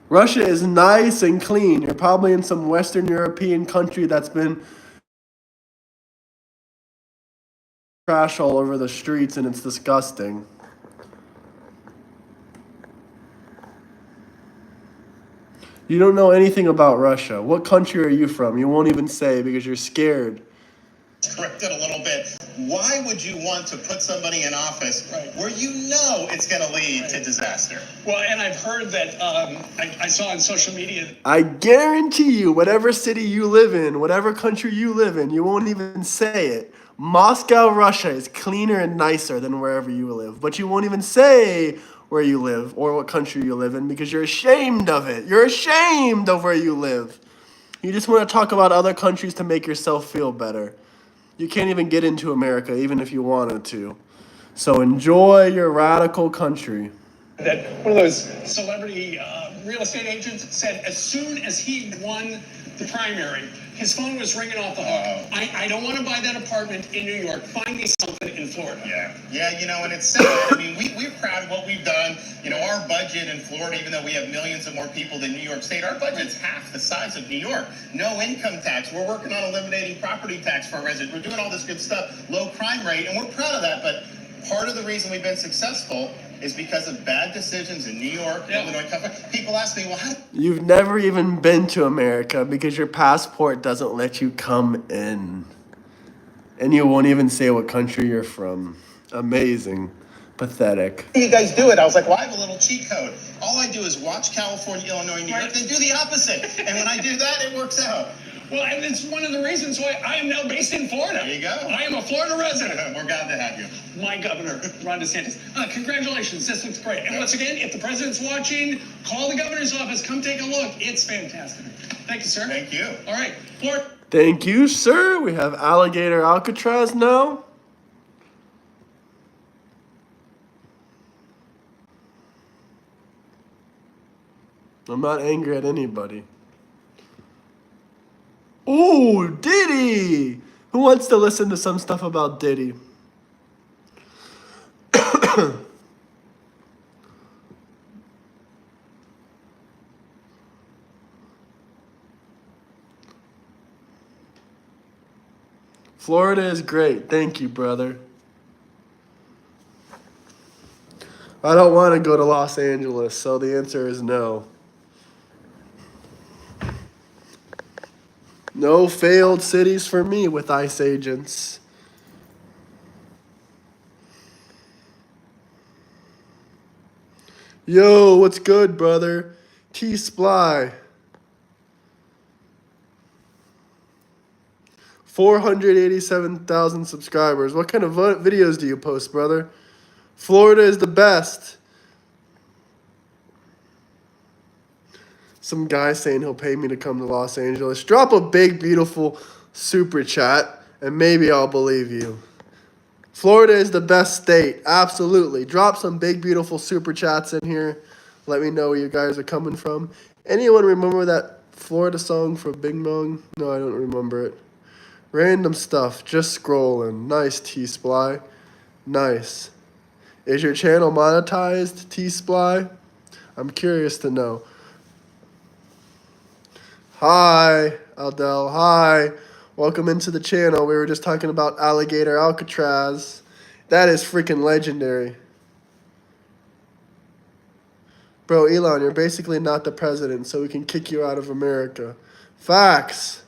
Russia is nice and clean. You're probably in some Western European country that's been trash all over the streets and it's disgusting. You don't know anything about Russia. What country are you from? You won't even say because you're scared. Correct it a little bit. Why would you want to put somebody in office where you know it's going to lead to disaster? Well, and I've heard that I saw on social media. I guarantee you, whatever city you live in, whatever country you live in, you won't even say it. Moscow, Russia is cleaner and nicer than wherever you live. But you won't even say where you live or what country you live in because you're ashamed of it. You're ashamed of where you live. You just want to talk about other countries to make yourself feel better. You can't even get into America, even if you wanted to. So enjoy your radical country. That one of those celebrity real estate agents said as soon as he won the primary, his phone was ringing off the hook. I don't want to buy that apartment in New York. Find me something in Florida. Yeah, you know, and it's sad. I mean, we're proud of what we've done. You know, our budget in Florida, even though we have millions of more people than New York State, our budget's half the size of New York. No income tax. We're working on eliminating property tax for our residents. We're doing all this good stuff. Low crime rate, and we're proud of that. But part of the reason we've been successful is because of bad decisions in New York, Illinois. People ask me, well, how... You've never even been to America because your passport doesn't let you come in. And you won't even say what country you're from. Amazing. Pathetic. You guys do it. I was like, well, I have a little cheat code. All I do is watch California, Illinois, New York, and do the opposite. And when I do that, it works out. Well, and it's one of the reasons why I am now based in Florida. There you go. I am a Florida resident. We're glad to have you. My governor, Ron DeSantis. Congratulations. This looks great. And once again, if the president's watching, call the governor's office. Come take a look. It's fantastic. Thank you, sir. Thank you. All right. Florida. Thank you, sir. We have Alligator Alcatraz now. I'm not angry at anybody. Ooh, Diddy! Who wants to listen to some stuff about Diddy? Florida is great. Thank you, brother. I don't want to go to Los Angeles, so the answer is no. No failed cities for me with ICE agents. Yo, what's good, brother? T-Sply. 487,000 subscribers. What kind of videos do you post, brother? Florida is the best. Some guy saying he'll pay me to come to Los Angeles. Drop a big, beautiful super chat, and maybe I'll believe you. Florida is the best state. Absolutely. Drop some big, beautiful super chats in here. Let me know where you guys are coming from. Anyone remember that Florida song for Bing Bong? No, I don't remember it. Random stuff. Just scrolling. Nice, T-Sply. Nice. Is your channel monetized, T-Sply? I'm curious to know. Hi, Aldel. Hi. Welcome into the channel. We were just talking about Alligator Alcatraz. That is freaking legendary. Bro, Elon, you're basically not the president, so we can kick you out of America. Facts.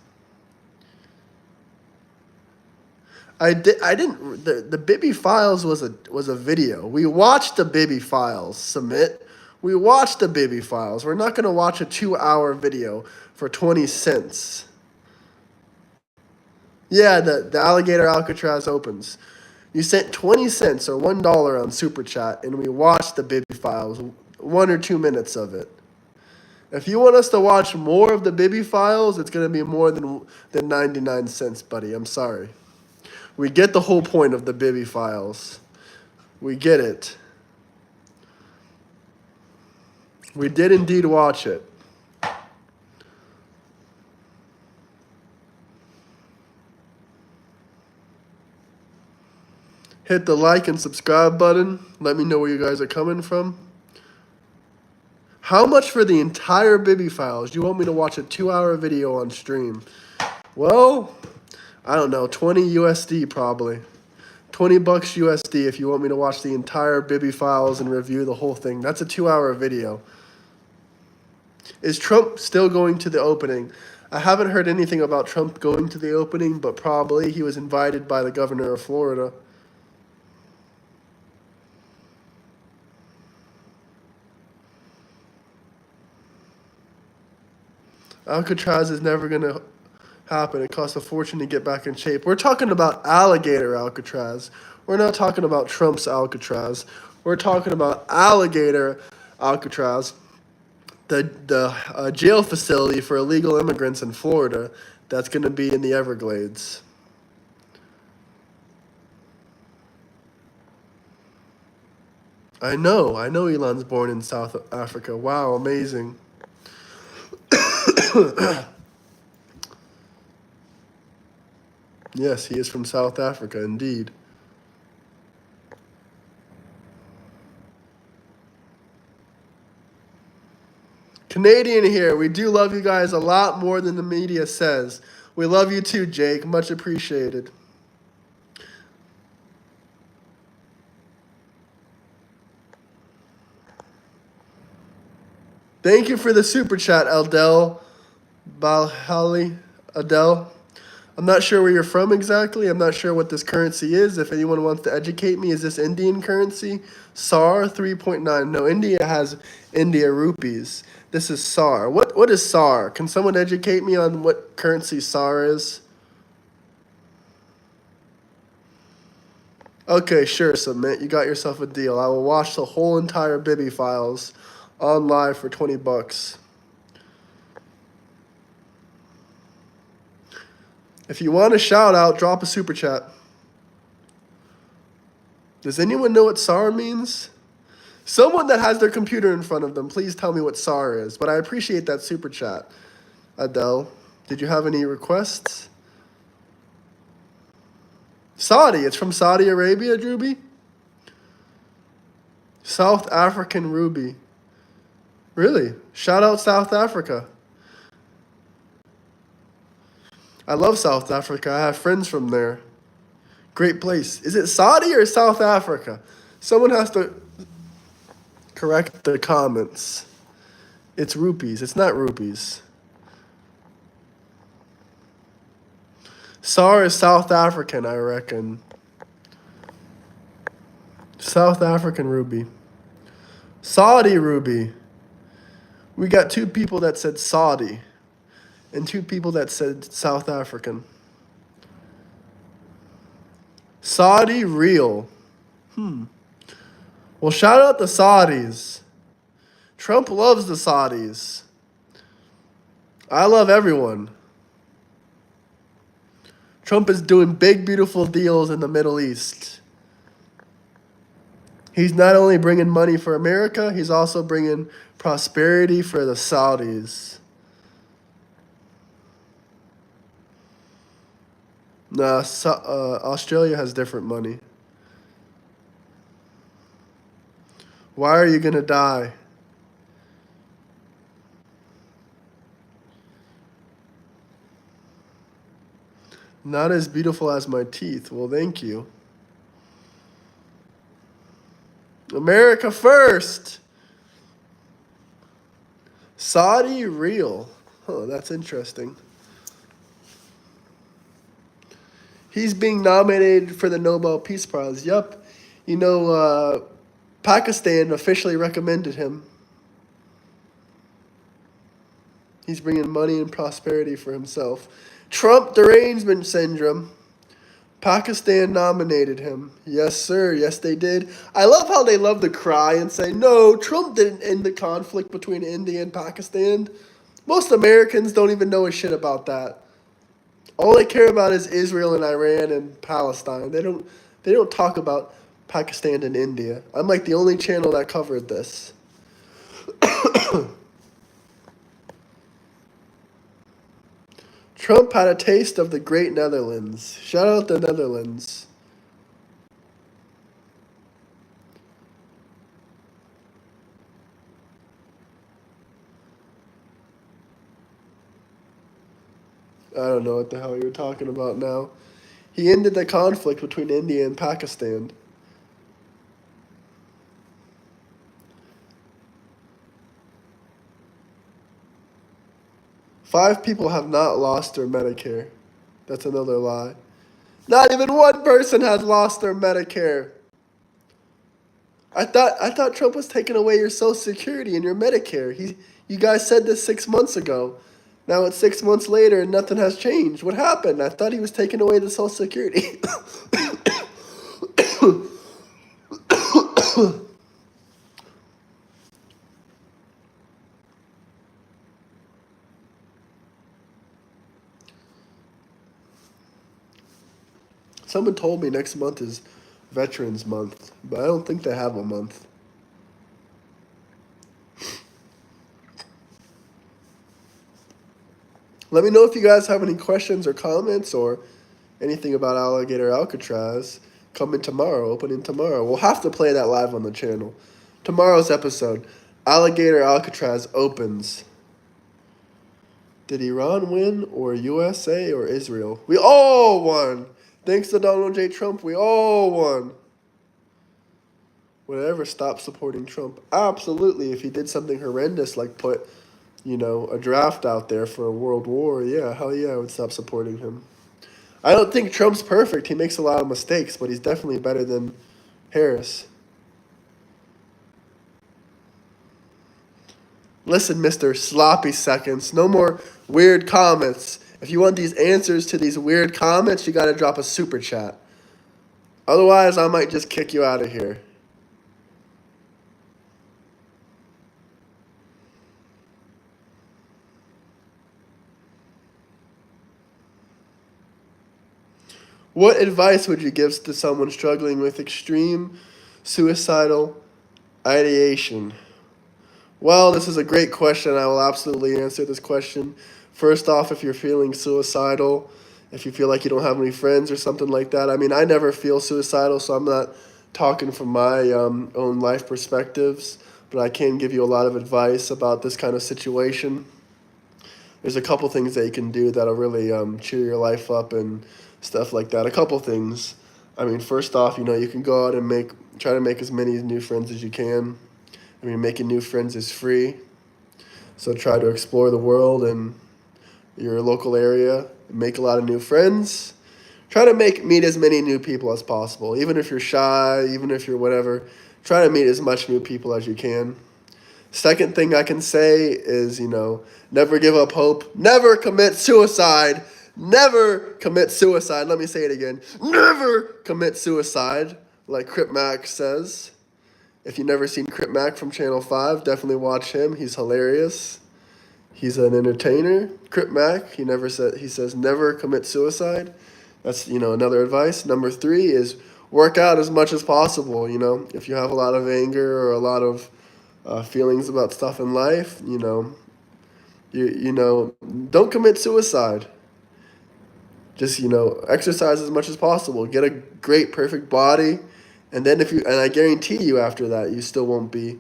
I didn't. The Bibby Files was a video. We watched the Bibby Files. Submit. We watched the Bibby Files. We're not gonna watch a 2-hour video for 20 cents. Yeah, the Alligator Alcatraz opens. You sent 20 cents or $1 on Super Chat, and we watched the Bibby Files, 1 or 2 minutes of it. If you want us to watch more of the Bibby Files, it's gonna be more than 99 cents, buddy. I'm sorry. We get the whole point of the Bibby Files. We get it. We did indeed watch it. Hit the like and subscribe button. Let me know where you guys are coming from. How much for the entire Bibby Files? You want me to watch a 2-hour video on stream? Well, I don't know, 20 USD probably. 20 bucks USD if you want me to watch the entire Bibby Files and review the whole thing. That's a 2-hour video. Is Trump still going to the opening? I haven't heard anything about Trump going to the opening, but probably he was invited by the governor of Florida. Alcatraz is never going to happen. It costs a fortune to get back in shape. We're talking about Alligator Alcatraz. We're not talking about Trump's Alcatraz. We're talking about Alligator Alcatraz, the jail facility for illegal immigrants in Florida that's going to be in the Everglades. I know Elon's born in South Africa. Wow, amazing. Yes, he is from South Africa, indeed. Canadian here. We do love you guys a lot more than the media says. We love you too, Jake. Much appreciated. Thank you for the super chat, Eldel Balhali. Adele. I'm not sure where you're from exactly. I'm not sure what this currency is. If anyone wants to educate me, is this Indian currency? SAR 3.9. No, India has India rupees. This is SAR. What is SAR? Can someone educate me on what currency SAR is? Okay, sure, submit. You got yourself a deal. I will watch the whole entire Bibby Files on live for 20 bucks. If you want a shout out, drop a super chat. Does anyone know what SAR means? Someone that has their computer in front of them, please tell me what SAR is. But I appreciate that super chat. Adele, did you have any requests? Saudi, it's from Saudi Arabia, Druby? South African Ruby. Really? Shout out South Africa. I love South Africa. I have friends from there. Great place. Is it Saudi or South Africa? Someone has to correct the comments. It's rupees. It's not rupees. SAR is South African, I reckon. South African ruby. Saudi ruby. We got 2 people that said Saudi and 2 people that said South African. Saudi real. Well, shout out the Saudis. Trump loves the Saudis. I love everyone. Trump is doing big, beautiful deals in the Middle East. He's not only bringing money for America, he's also bringing prosperity for the Saudis. Nah, Australia has different money. Why are you gonna die? Not as beautiful as my teeth. Well, thank you. America first. Saudi real. Huh, that's interesting. He's being nominated for the Nobel Peace Prize. Yup. You know, Pakistan officially recommended him. He's bringing money and prosperity for himself. Trump derangement syndrome. Pakistan nominated him. Yes, sir. Yes, they did. I love how they love to cry and say, no, Trump didn't end the conflict between India and Pakistan. Most Americans don't even know a shit about that. All they care about is Israel and Iran and Palestine. They don't talk about Pakistan and India. I'm like the only channel that covered this. Trump had a taste of the great Netherlands. Shout out the Netherlands. I don't know what the hell you're talking about now. He ended the conflict between India and Pakistan. Five people have not lost their Medicare. That's another lie. Not even one person has lost their Medicare. I thought Trump was taking away your Social Security and your Medicare. You guys said this 6 months ago. Now it's 6 months later and nothing has changed. What happened? I thought he was taking away the Social Security. Someone told me next month is Veterans Month, but I don't think they have a month. Let me know if you guys have any questions or comments or anything about Alligator Alcatraz. Coming tomorrow, opening tomorrow. We'll have to play that live on the channel. Tomorrow's episode, Alligator Alcatraz opens. Did Iran win, or USA, or Israel? We all won. Thanks to Donald J. Trump, we all won. Would I ever stop supporting Trump? Absolutely. If he did something horrendous like put, a draft out there for a world war, yeah, hell yeah, I would stop supporting him. I don't think Trump's perfect. He makes a lot of mistakes, but he's definitely better than Harris. Listen, Mr. Sloppy Seconds, no more weird comments. If you want these answers to these weird comments, you got to drop a super chat. Otherwise, I might just kick you out of here. What advice would you give to someone struggling with extreme suicidal ideation? Well, this is a great question. I will absolutely answer this question. First off, if you're feeling suicidal, if you feel like you don't have any friends or something like that. I mean, I never feel suicidal, so I'm not talking from my own life perspectives, but I can give you a lot of advice about this kind of situation. There's a couple things that you can do that'll really cheer your life up and stuff like that. A couple things. I mean, first off, you can go out and try to make as many new friends as you can. I mean, making new friends is free. So try to explore the world and your local area, make a lot of new friends. Try to meet as many new people as possible. Even if you're shy, even if you're whatever, try to meet as much new people as you can. Second thing I can say is, never give up hope. Never commit suicide. Never commit suicide. Let me say it again. Never commit suicide, like Crip Mac says. If you've never seen Crip Mac from Channel 5, definitely watch him. He's hilarious. He's an entertainer. Crip Mac, he says never commit suicide. That's, another advice. Number 3 is work out as much as possible. If you have a lot of anger or a lot of feelings about stuff in life, don't commit suicide. Just, exercise as much as possible. Get a great, perfect body. And then I guarantee you after that, you still won't be.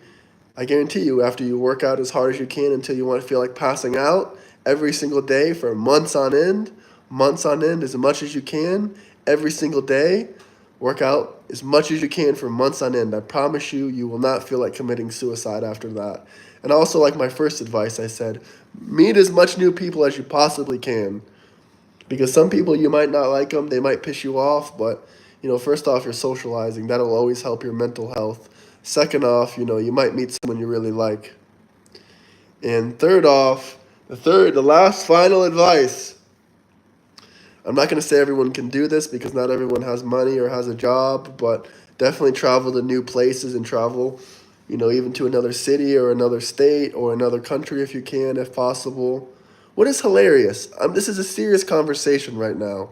I guarantee you after you work out as hard as you can until you want to feel like passing out every single day for months on end, as much as you can, every single day, Work out as much as you can for months on end. I promise you, you will not feel like committing suicide after that. And also, like my first advice, I said, meet as much new people as you possibly can. Because some people, you might not like them, they might piss you off, but, first off, you're socializing. That'll always help your mental health. Second off, you might meet someone you really like. And third off, the last final advice. I'm not going to say everyone can do this because not everyone has money or has a job, but definitely travel to new places and travel, even to another city or another state or another country if you can, if possible. What is hilarious? This is a serious conversation right now.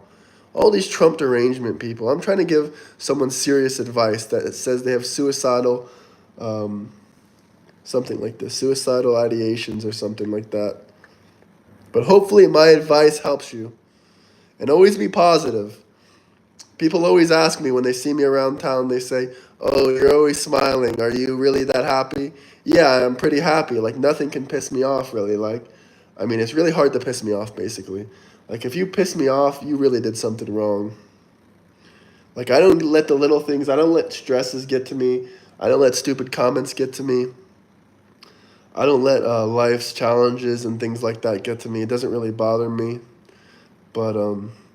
All these Trump derangement people. I'm trying to give someone serious advice that it says they have suicidal, something like this, suicidal ideations or something like that. But hopefully my advice helps you. And always be positive. People always ask me when they see me around town, they say, "Oh, you're always smiling. Are you really that happy?" Yeah, I'm pretty happy. Like, nothing can piss me off, really. It's really hard to piss me off, basically. Like, if you piss me off, you really did something wrong. Like, I don't let the little things, I don't let stresses get to me. I don't let stupid comments get to me. I don't let life's challenges and things like that get to me. It doesn't really bother me. But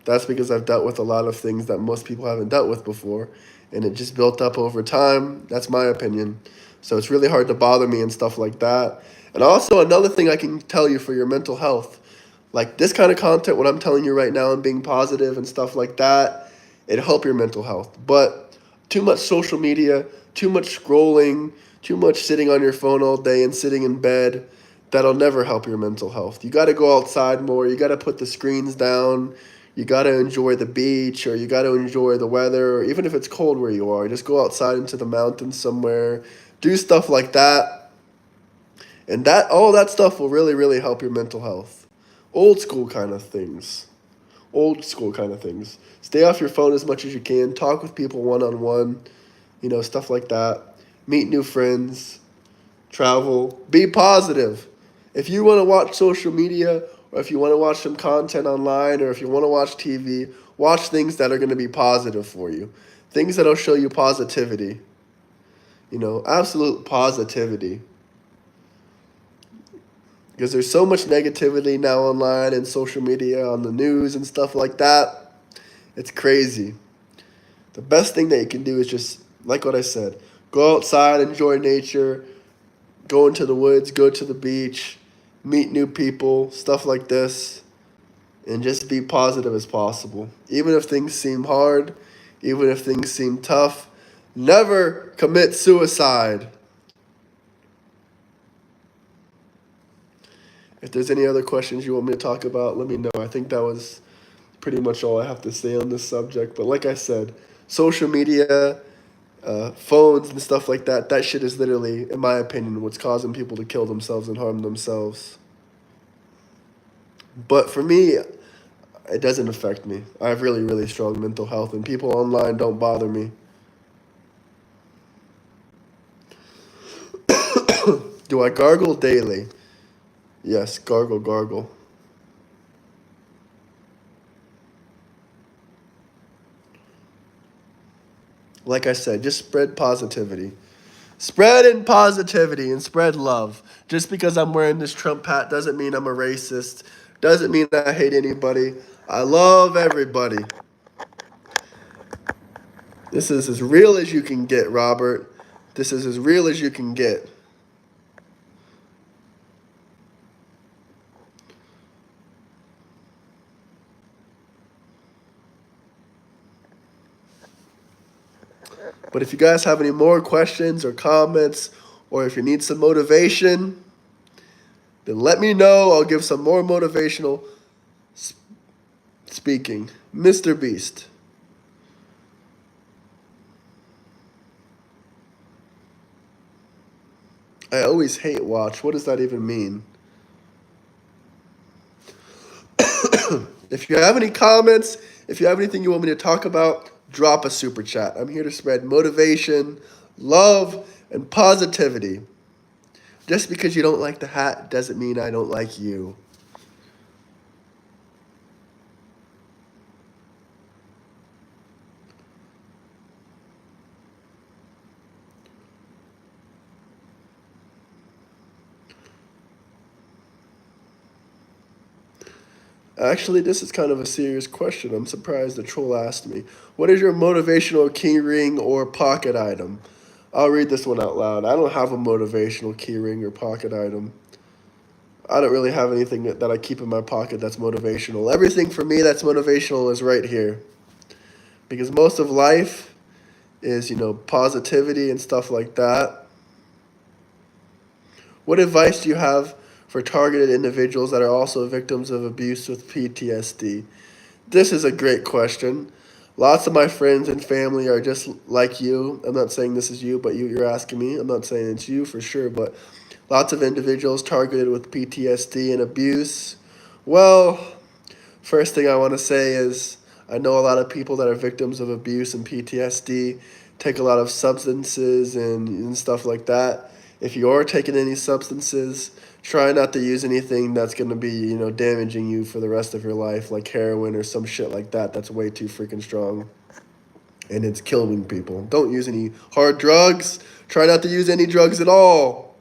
that's because I've dealt with a lot of things that most people haven't dealt with before. And it just built up over time. That's my opinion. So it's really hard to bother me and stuff like that. And also another thing I can tell you for your mental health. Like this kind of content, what I'm telling you right now and being positive and stuff like that, it'll help your mental health. But too much social media, too much scrolling, too much sitting on your phone all day and sitting in bed, that'll never help your mental health. You got to go outside more. You got to put the screens down. You got to enjoy the beach, or you got to enjoy the weather, or even if it's cold where you are, just go outside into the mountains somewhere. Do stuff like that. And all that stuff will really, really help your mental health. Old school kind of things. Old school kind of things. Stay off your phone as much as you can. Talk with people one-on-one. Stuff like that. Meet new friends. Travel. Be positive. If you want to watch social media, or if you want to watch some content online, or if you want to watch TV, watch things that are going to be positive for you. Things that will show you positivity. Absolute positivity. Because there's so much negativity now online and social media, on the news and stuff like that. It's crazy. The best thing that you can do is just, like what I said, go outside, enjoy nature, go into the woods, go to the beach, meet new people, stuff like this, and just be positive as possible. Even if things seem hard, even if things seem tough, never commit suicide. If there's any other questions you want me to talk about, let me know. I think that was pretty much all I have to say on this subject. But like I said, social media, phones and stuff like that, that shit is literally, in my opinion, what's causing people to kill themselves and harm themselves. But for me, it doesn't affect me. I have really, really strong mental health, and people online don't bother me. Do I gargle daily? Yes, gargle. Like I said, just spread positivity. Spread in positivity and spread love. Just because I'm wearing this Trump hat doesn't mean I'm a racist. Doesn't mean I hate anybody. I love everybody. This is as real as you can get, Robert. This is as real as you can get. But if you guys have any more questions or comments, or if you need some motivation, then let me know. I'll give some more motivational speaking. Mr. Beast. I always hate watch. What does that even mean? If you have any comments, if you have anything you want me to talk about, drop a super chat. I'm here to spread motivation, love, and positivity. Just because you don't like the hat doesn't mean I don't like you. Actually, this is kind of a serious question. I'm surprised the troll asked me. What is your motivational key ring or pocket item? I'll read this one out loud. I don't have a motivational key ring or pocket item. I don't really have anything that I keep in my pocket that's motivational. Everything for me that's motivational is right here. Because most of life is, positivity and stuff like that. What advice do you have for targeted individuals that are also victims of abuse with PTSD? This is a great question. Lots of my friends and family are just like you. I'm not saying this is you, but you're asking me. I'm not saying it's you for sure, but lots of individuals targeted with PTSD and abuse. Well, first thing I want to say is I know a lot of people that are victims of abuse and PTSD take a lot of substances and stuff like that. If you are taking any substances, try not to use anything that's going to be, damaging you for the rest of your life, like heroin or some shit like that. That's way too freaking strong. And it's killing people. Don't use any hard drugs. Try not to use any drugs at all.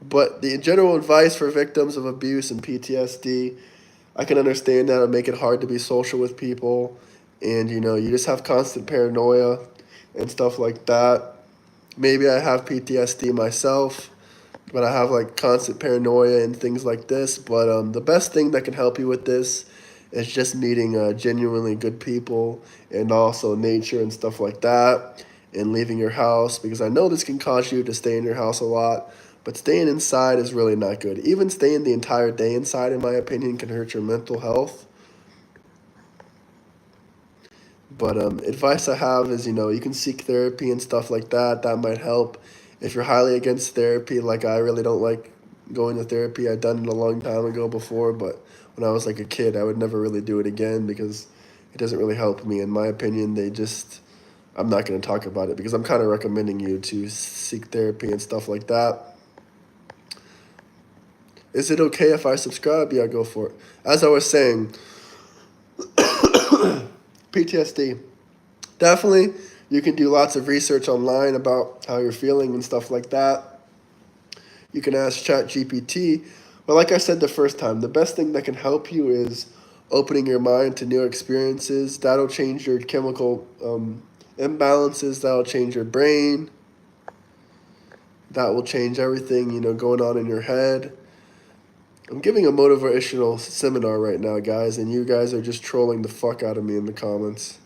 But the general advice for victims of abuse and PTSD, I can understand that it'll make it hard to be social with people. And, you just have constant paranoia and stuff like that. Maybe I have PTSD myself, but I have like constant paranoia and things like this. But the best thing that can help you with this is just meeting genuinely good people and also nature and stuff like that, and leaving your house, because I know this can cause you to stay in your house a lot, but staying inside is really not good. Even staying the entire day inside, in my opinion, can hurt your mental health. But advice I have is, you can seek therapy and stuff like that. That might help. If you're highly against therapy, like I really don't like going to therapy. I've done it a long time ago before, but when I was like a kid, I would never really do it again because it doesn't really help me. In my opinion, I'm not going to talk about it because I'm kind of recommending you to seek therapy and stuff like that. Is it okay if I subscribe? Yeah, go for it. As I was saying, PTSD. Definitely, you can do lots of research online about how you're feeling and stuff like that. You can ask ChatGPT. But like I said the first time, the best thing that can help you is opening your mind to new experiences. That'll change your chemical imbalances. That'll change your brain. That will change everything, going on in your head. I'm giving a motivational seminar right now, guys, and you guys are just trolling the fuck out of me in the comments.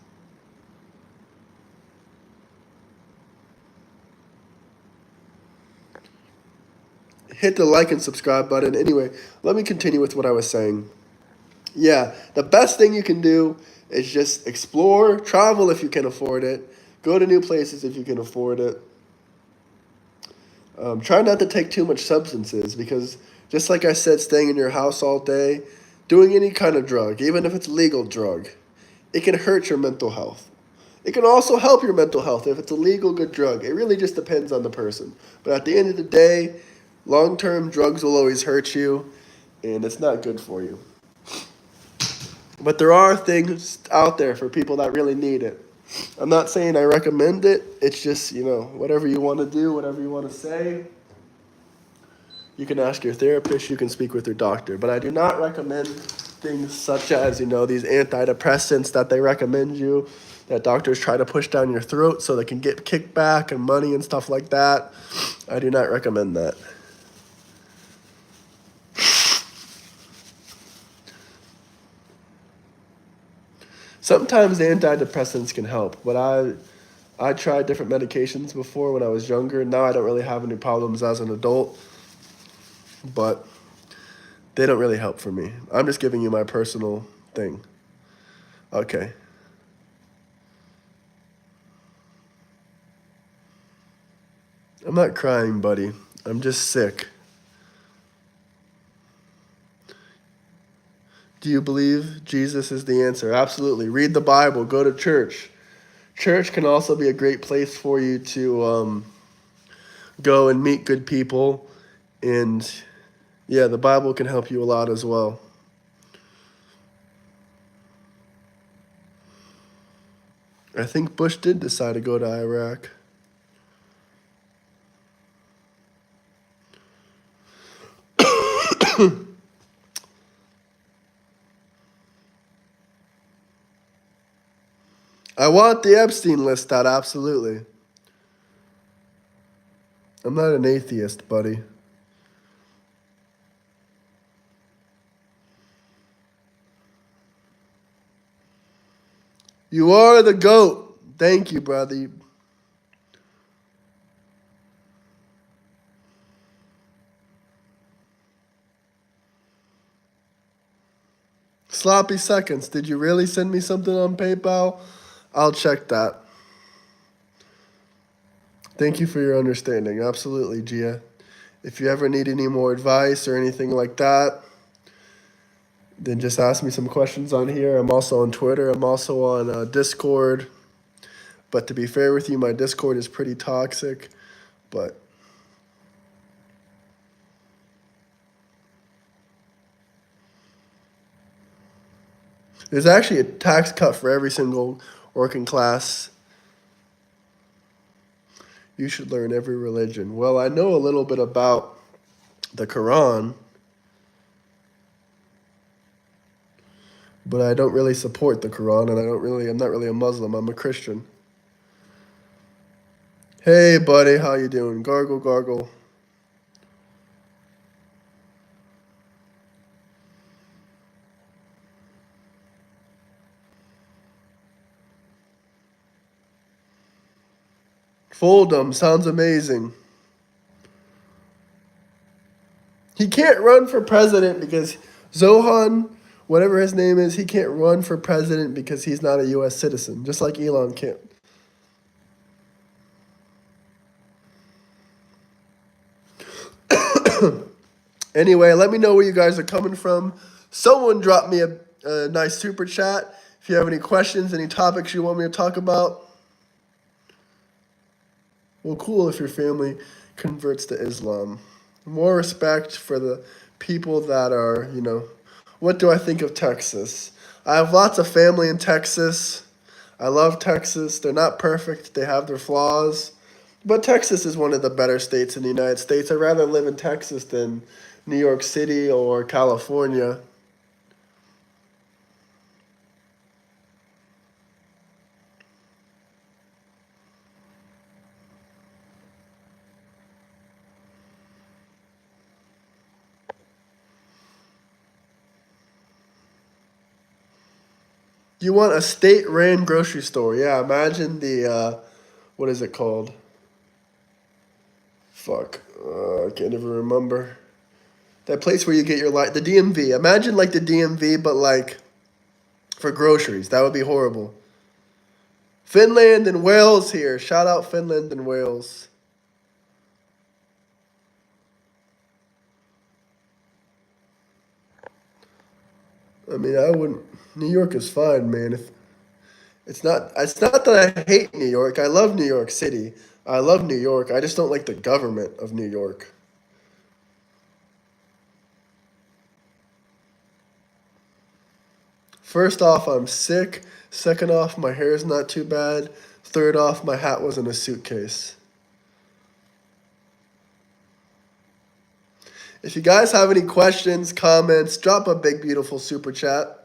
Hit the like and subscribe button. Anyway, let me continue with what I was saying. Yeah, the best thing you can do is just explore, travel if you can afford it, go to new places if you can afford it. Try not to take too much substances because, just like I said, staying in your house all day, doing any kind of drug, even if it's a legal drug, it can hurt your mental health. It can also help your mental health if it's a legal good drug. It really just depends on the person. But at the end of the day, long-term drugs will always hurt you, and it's not good for you. But there are things out there for people that really need it. I'm not saying I recommend it. It's just, whatever you want to do, whatever you want to say. You can ask your therapist, you can speak with your doctor. But I do not recommend things such as, these antidepressants that they recommend you, that doctors try to push down your throat so they can get kickback and money and stuff like that. I do not recommend that. Sometimes the antidepressants can help, but I tried different medications before when I was younger. Now I don't really have any problems as an adult, but they don't really help for me. I'm just giving you my personal thing. Okay. I'm not crying, buddy. I'm just sick. Do you believe Jesus is the answer? Absolutely. Read the Bible. Go to church. Church can also be a great place for you to go and meet good people. And, yeah, the Bible can help you a lot as well. I think Bush did decide to go to Iraq. want the Epstein list out, absolutely. I'm not an atheist, buddy. You are the GOAT. Thank you, brother. Sloppy seconds. Did you really send me something on PayPal? I'll check that. Thank you for your understanding. Absolutely, Gia. If you ever need any more advice or anything like that, then just ask me some questions on here. I'm also on Twitter. I'm also on Discord. But to be fair with you, my Discord is pretty toxic. But there's actually a tax cut for every single working class. You should learn every religion. Well, I know a little bit about the Quran, but I don't really support the Quran, and I'm not really a Muslim. I'm a Christian. Hey, buddy, how you doing? Gargle, gargle. Fold'em sounds amazing. He can't run for president because Zohan, whatever his name is, he can't run for president because he's not a U.S. citizen, just like Elon can't. Anyway, let me know where you guys are coming from. Someone drop me a nice super chat if you have any questions, any topics you want me to talk about. Well, cool if your family converts to Islam. More respect for the people that are, what do I think of Texas? I have lots of family in Texas. I love Texas. They're not perfect. They have their flaws. But Texas is one of the better states in the United States. I'd rather live in Texas than New York City or California. You want a state-ran grocery store. Yeah, imagine the, what is it called? Fuck. I can't even remember. That place where you get your the DMV. Imagine like the DMV, but like for groceries. That would be horrible. Finland and Wales here. Shout out Finland and Wales. I mean, I wouldn't. New York is fine, man. If it's not that I hate New York. I love New York City. I love New York. I just don't like the government of New York. First off, I'm sick. Second off, my hair is not too bad. Third off, my hat was in a suitcase. If you guys have any questions, comments, drop a big, beautiful super chat.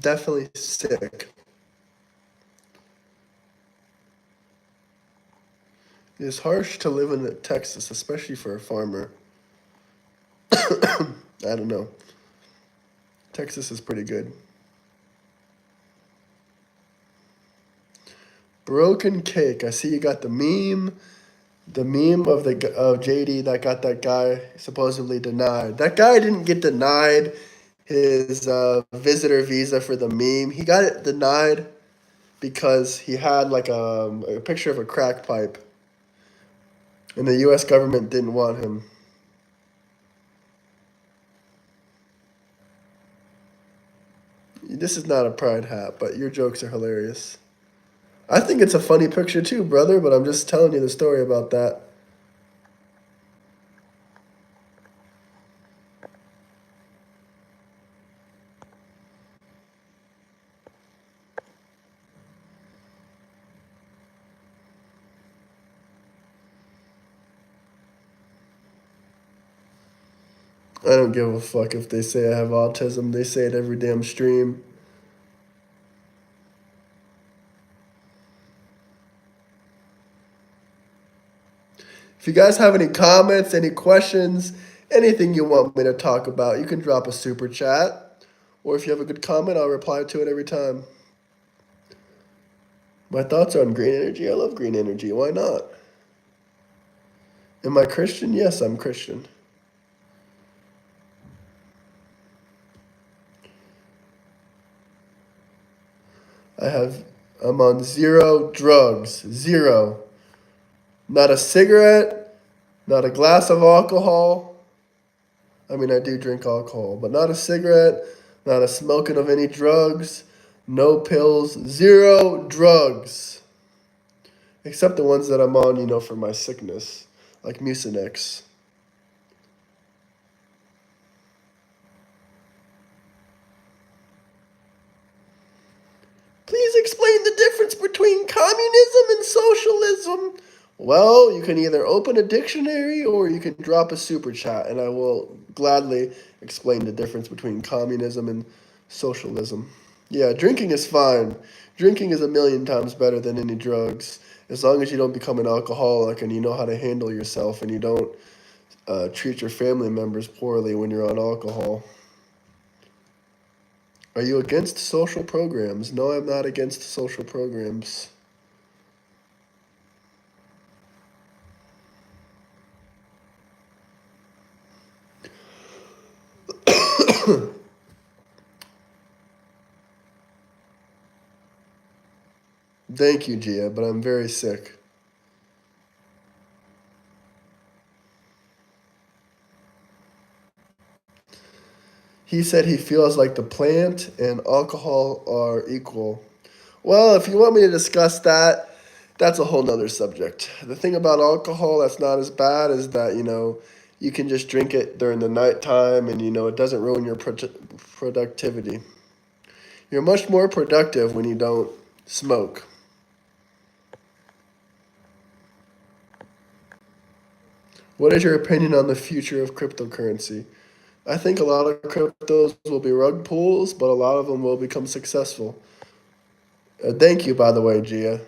Definitely sick. It is harsh to live in Texas, especially for a farmer. I don't know. Texas is pretty good. Broken cake. I see you got the meme. The meme of JD that got that guy supposedly denied. That guy didn't get denied his visitor visa for the meme. He got it denied because he had like a picture of a crack pipe, and the U.S. government didn't want him. This is not a pride hat, but your jokes are hilarious. I think it's a funny picture too, brother, but I'm just telling you the story about that. I don't give a fuck if they say I have autism. They say it every damn stream. If you guys have any comments, any questions, anything you want me to talk about, you can drop a super chat. Or if you have a good comment, I'll reply to it every time. My thoughts are on green energy. I love green energy. Why not? Am I Christian? Yes, I'm Christian. I'm on 0 drugs. 0. Not a cigarette, not a glass of alcohol. I mean, I do drink alcohol, but not a cigarette, not a smoking of any drugs, no pills, 0 drugs. Except the ones that I'm on, for my sickness, like Mucinex. Please explain the difference between communism and socialism. Well, you can either open a dictionary or you can drop a super chat, and I will gladly explain the difference between communism and socialism. Yeah, drinking is fine. Drinking is a million times better than any drugs, as long as you don't become an alcoholic and you know how to handle yourself and you don't treat your family members poorly when you're on alcohol. Are you against social programs? No, I'm not against social programs. Thank you, Gia, but I'm very sick. He said he feels like the plant and alcohol are equal. Well, if you want me to discuss that, that's a whole nother subject. The thing about alcohol that's not as bad is that, you can just drink it during the nighttime and, it doesn't ruin your productivity. You're much more productive when you don't smoke. What is your opinion on the future of cryptocurrency? I think a lot of cryptos will be rug pulls, but a lot of them will become successful. Thank you, by the way, Gia.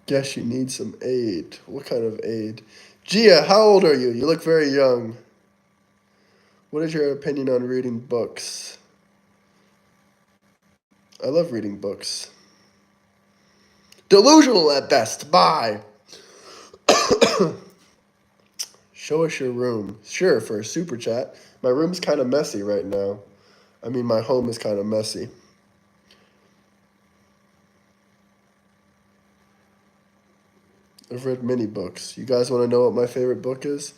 Guess you need some aid. What kind of aid? Gia, how old are you? You look very young. What is your opinion on reading books? I love reading books. Delusional at best. Bye. Show us your room. Sure, for a super chat. My room's kind of messy right now. I mean, my home is kind of messy. I've read many books. You guys want to know what my favorite book is?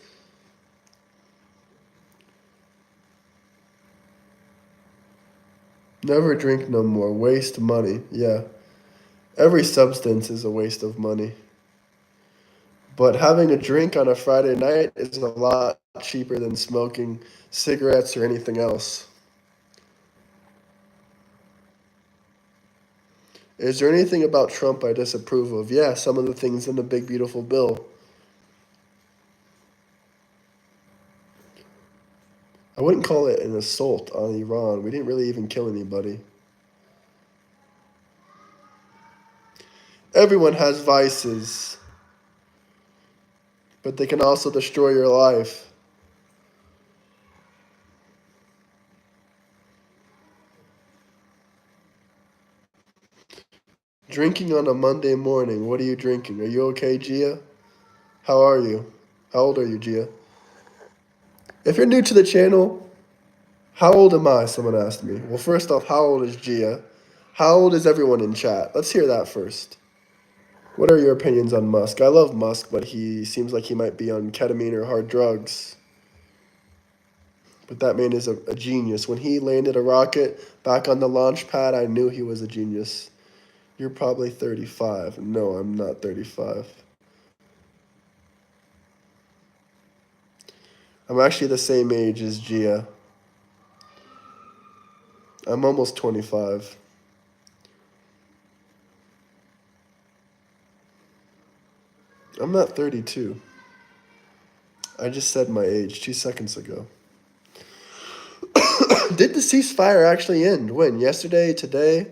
Never drink no more. Waste money. Yeah. Every substance is a waste of money. But having a drink on a Friday night is a lot cheaper than smoking cigarettes or anything else. Is there anything about Trump I disapprove of? Yeah, some of the things in the big, beautiful bill. I wouldn't call it an assault on Iran. We didn't really even kill anybody. Everyone has vices, but they can also destroy your life. Drinking on a Monday morning. What are you drinking? Are you okay, Gia? How are you? How old are you, Gia? If you're new to the channel, how old am I? Someone asked me. Well, first off, how old is Gia? How old is everyone in chat? Let's hear that first. What are your opinions on Musk? I love Musk, but he seems like he might be on ketamine or hard drugs. But that man is a genius. When he landed a rocket back on the launch pad, I knew he was a genius. You're probably 35. No, I'm not 35. I'm actually the same age as Gia. I'm almost 25. I'm not 32. I just said my age 2 seconds ago. Did the ceasefire actually end? When? Yesterday? Today?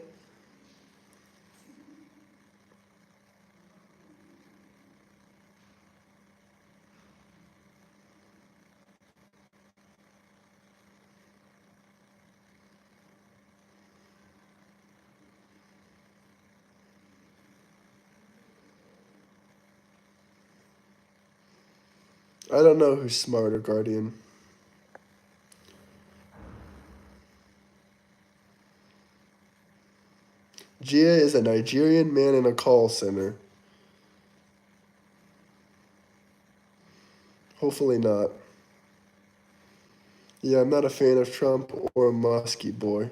I don't know who's smarter, Guardian. Gia is a Nigerian man in a call center. Hopefully not. Yeah, I'm not a fan of Trump or a Muskie boy.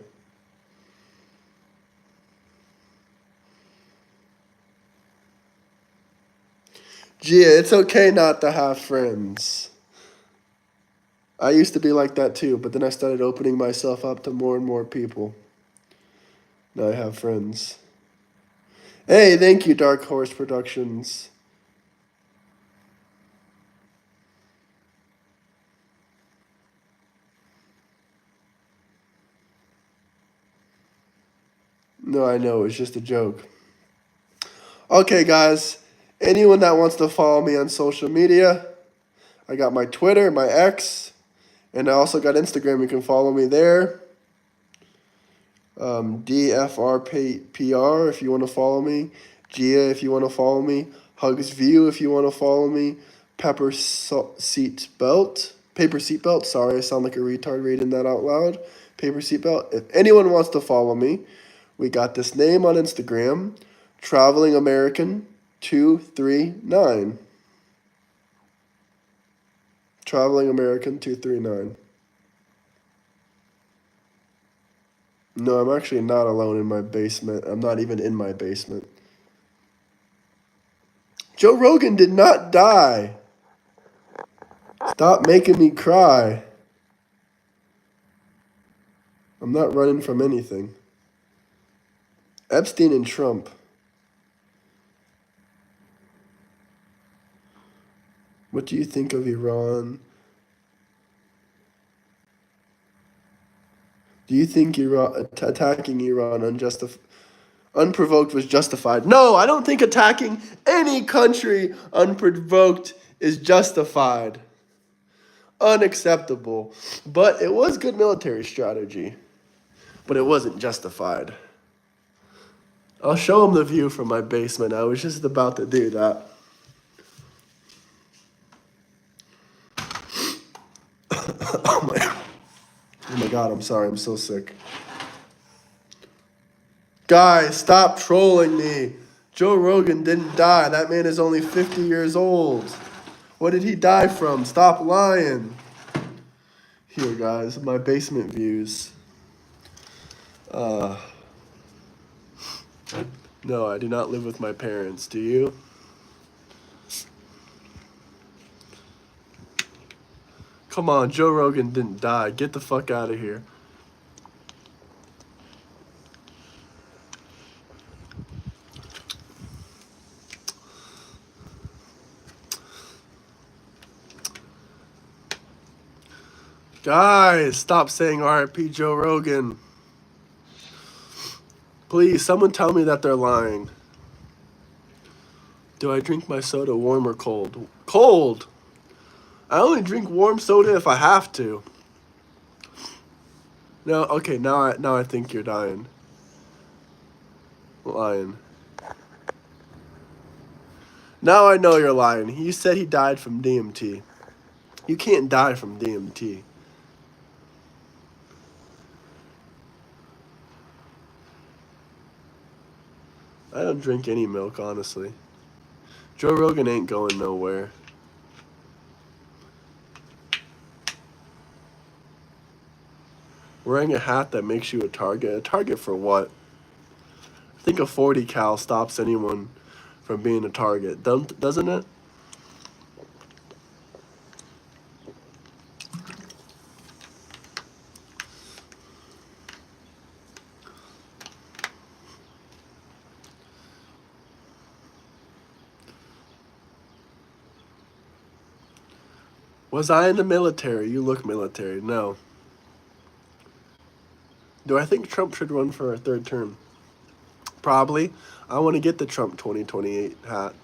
Gia, it's okay not to have friends. I used to be like that too, but then I started opening myself up to more and more people. Now I have friends. Hey, thank you, Dark Horse Productions. No, I know, it's just a joke. Okay, guys, anyone that wants to follow me on social media, I got my Twitter, my X, and I also got Instagram. You can follow me there. DFRPR if you want to follow me. Gia if you want to follow me. Hugs View if you want to follow me. Paper Seatbelt. Sorry, I sound like a retard reading that out loud. Paper Seatbelt. If anyone wants to follow me, we got this name on Instagram. Traveling American 239. Traveling American 239. No, I'm actually not alone in my basement. I'm not even in my basement. Joe Rogan did not die. Stop making me cry. I'm not running from anything. Epstein and Trump. What do you think of Iran? Do you think attacking Iran unprovoked was justified? No, I don't think attacking any country unprovoked is justified. Unacceptable. But it was good military strategy. But it wasn't justified. I'll show them the view from my basement. I was just about to do that. Oh my God, I'm sorry. I'm so sick. Guys, stop trolling me. Joe Rogan didn't die. That man is only 50 years old. What did he die from? Stop lying. Here, guys, my basement views. No, I do not live with my parents. Do you? Come on, Joe Rogan didn't die. Get the fuck out of here. Guys, stop saying RIP Joe Rogan. Please, someone tell me that they're lying. Do I drink my soda warm or cold? Cold! I only drink warm soda if I have to. No, okay, now I think you're lying. Now I know you're lying. He said he died from DMT. You can't die from DMT. I don't drink any milk, honestly. Joe Rogan ain't going nowhere. Wearing a hat that makes you a target. A target for what? I think a 40 cal stops anyone from being a target, doesn't it? Was I in the military? You look military. No. Do I think Trump should run for a third term? Probably. I want to get the Trump 2028 hat.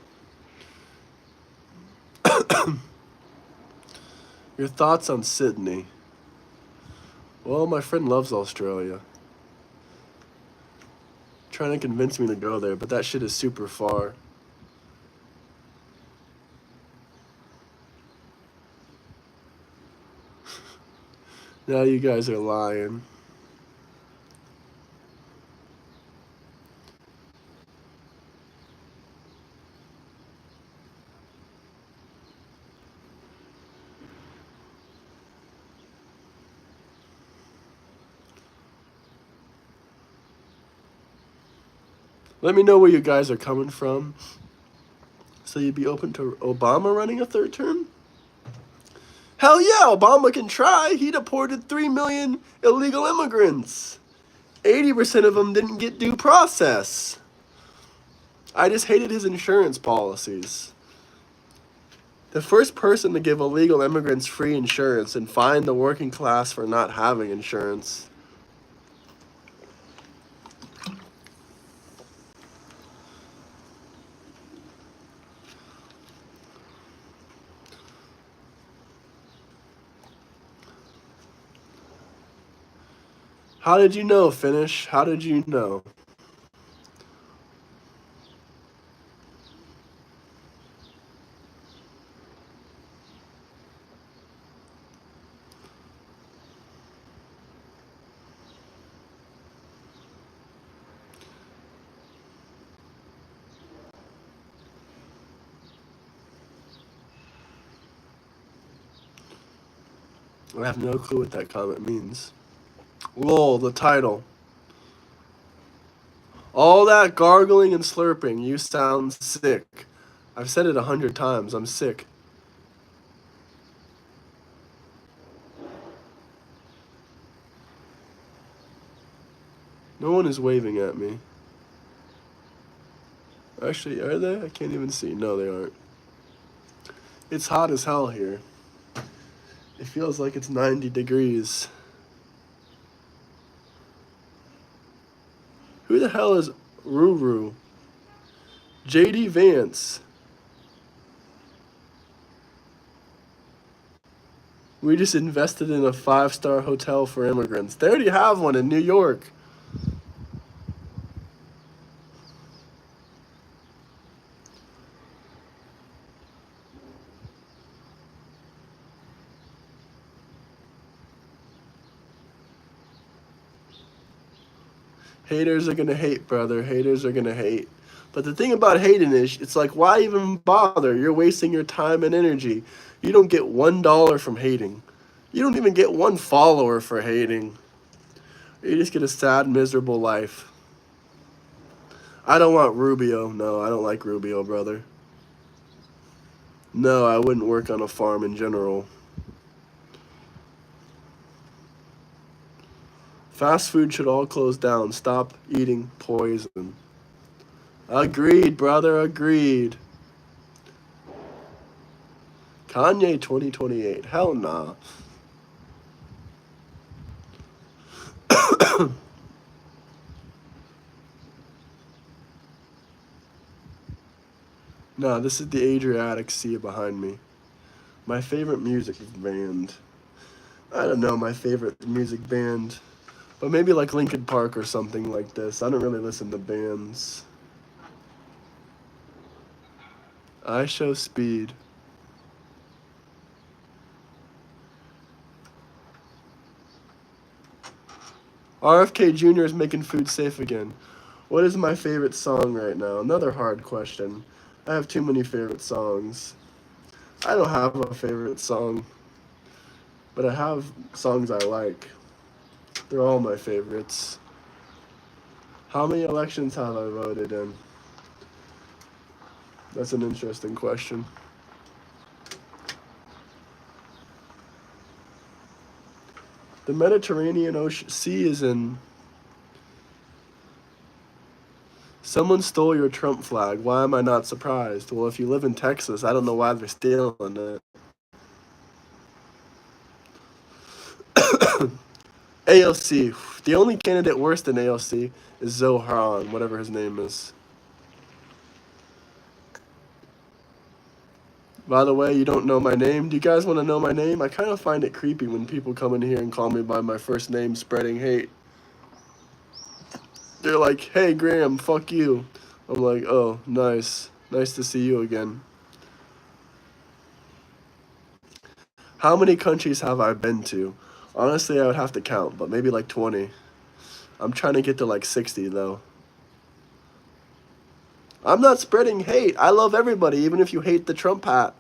Your thoughts on Sydney? Well, my friend loves Australia. Trying to convince me to go there, but that shit is super far. Now you guys are lying. Let me know where you guys are coming from. So you'd be open to Obama running a third term? Hell yeah, Obama can try. He deported 3 million illegal immigrants. 80% of them didn't get due process. I just hated his insurance policies. The first person to give illegal immigrants free insurance and fine the working class for not having insurance. How did you know, Finish? How did you know? I have no clue what that comment means. Lol, the title. All that gargling and slurping, you sound sick. I've said it 100 times, I'm sick. No one is waving at me. Actually, are they? I can't even see. No, they aren't. It's hot as hell here. It feels like it's 90 degrees. Who the hell is Ruru? JD Vance. We just invested in a 5-star hotel for immigrants. They already have one in New York. Haters are gonna hate, brother. Haters are gonna hate. But the thing about hating is, it's like, why even bother? You're wasting your time and energy. You don't get $1 from hating. You don't even get 1 follower for hating. You just get a sad, miserable life. I don't want Rubio. No, I don't like Rubio, brother. No, I wouldn't work on a farm in general. Fast food should all close down. Stop eating poison. Agreed, brother, agreed. Kanye 2028. Hell nah. No, this is the Adriatic Sea behind me. My favorite music band. I don't know my favorite music band. But maybe like Linkin Park or something like this. I don't really listen to bands. I show speed. RFK Jr. is making food safe again. What is my favorite song right now? Another hard question. I have too many favorite songs. I don't have a favorite song, but I have songs I like. They're all my favorites. How many elections have I voted in? That's an interesting question. The Mediterranean Ocean Sea is in. Someone stole your Trump flag. Why am I not surprised? Well, if you live in Texas, I don't know why they're stealing it. AOC. The only candidate worse than AOC is Zohan, whatever his name is. By the way, you don't know my name. Do you guys want to know my name? I kind of find it creepy when people come in here and call me by my first name, spreading hate. They're like, hey, Graham, fuck you. I'm like, oh, nice. Nice to see you again. How many countries have I been to? Honestly, I would have to count, but maybe like 20. I'm trying to get to like 60, though. I'm not spreading hate. I love everybody, even if you hate the Trump hat.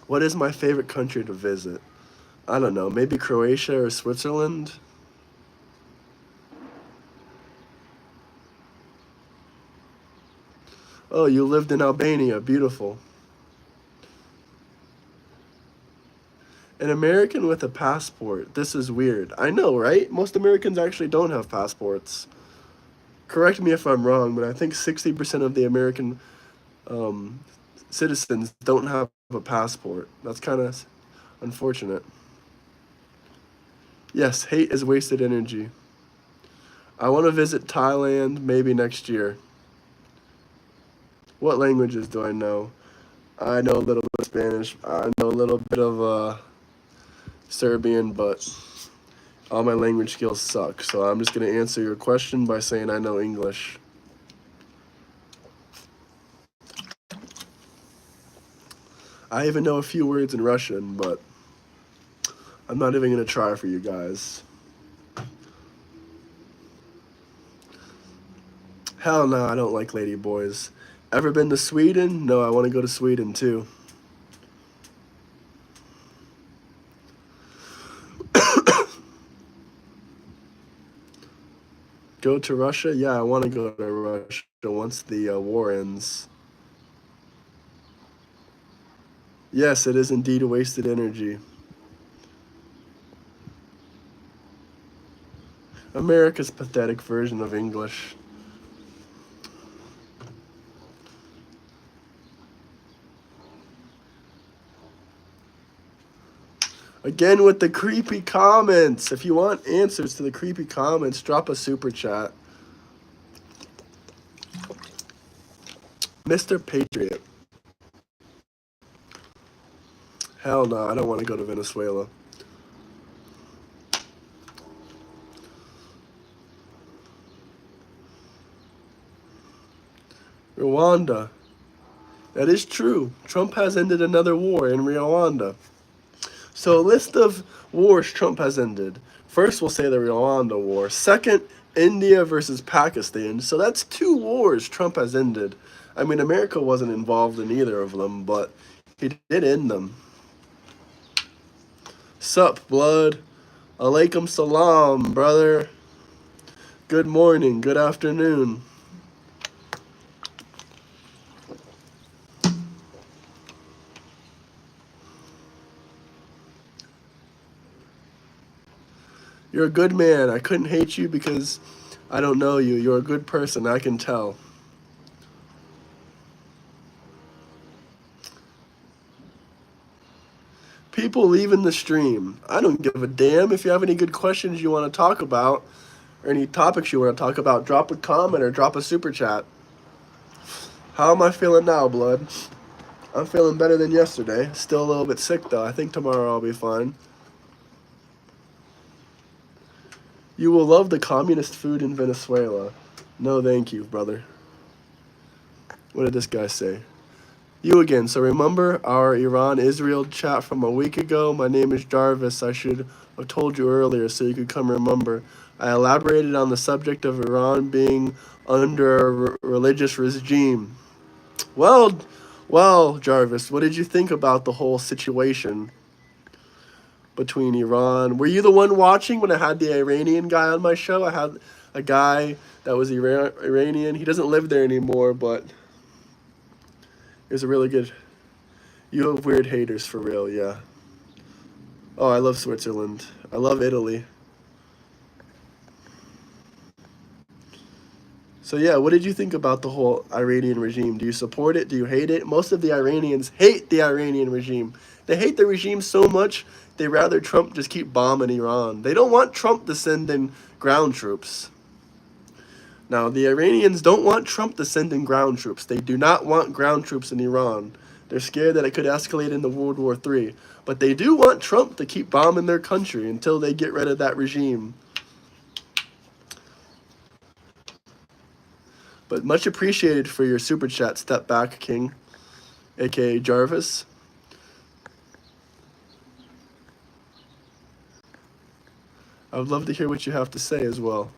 What is my favorite country to visit? I don't know, maybe Croatia or Switzerland? Oh, you lived in Albania. Beautiful. An American with a passport. This is weird. I know, right? Most Americans actually don't have passports. Correct me if I'm wrong, but I think 60% of the American citizens don't have a passport. That's kind of unfortunate. Yes, hate is wasted energy. I want to visit Thailand maybe next year. What languages do I know? I know a little bit of Spanish. I know a little bit of Serbian, but all my language skills suck. So I'm just going to answer your question by saying I know English. I even know a few words in Russian, but I'm not even going to try for you guys. Hell no, I don't like lady boys. Ever been to Sweden? No, I want to go to Sweden too. Go to Russia? Yeah, I want to go to Russia once the war ends. Yes, it is indeed a wasted energy. America's pathetic version of English. Again with the creepy comments. If you want answers to the creepy comments, drop a super chat. Mr. Patriot. Hell no, I don't want to go to Venezuela. Rwanda. That is true. Trump has ended another war in Rwanda. So a list of wars Trump has ended. First, we'll say the Rwanda war. Second, India versus Pakistan. So that's 2 wars Trump has ended. I mean, America wasn't involved in either of them, but he did end them. Sup, blood? Alaikum salam, brother. Good morning, good afternoon. You're a good man. I couldn't hate you because I don't know you. You're a good person. I can tell. People leaving the stream. I don't give a damn. If you have any good questions you want to talk about or any topics you want to talk about, drop a comment or drop a super chat. How am I feeling now, blood? I'm feeling better than yesterday. Still a little bit sick, though. I think tomorrow I'll be fine. You will love the communist food in Venezuela. No, thank you, brother. What did this guy say? You again. So remember our Iran-Israel chat from a week ago? My name is Jarvis. I should have told you earlier so you could come remember. I elaborated on the subject of Iran being under a religious regime. Well, Jarvis, what did you think about the whole situation between Iran? Were you the one watching when I had the Iranian guy on my show? I had a guy that was Iranian. He doesn't live there anymore, but it was a really good You have weird haters for real, yeah. Oh, I love Switzerland. I love Italy. So yeah, what did you think about the whole Iranian regime? Do you support it? Do you hate it? Most of the Iranians hate the Iranian regime. They hate the regime so much, they rather Trump just keep bombing Iran. They don't want Trump to send in ground troops. Now, the Iranians don't want Trump to send in ground troops. They do not want ground troops in Iran. They're scared that it could escalate into World War III. But they do want Trump to keep bombing their country until they get rid of that regime. But much appreciated for your super chat, Step Back King, aka Jarvis. I would love to hear what you have to say as well.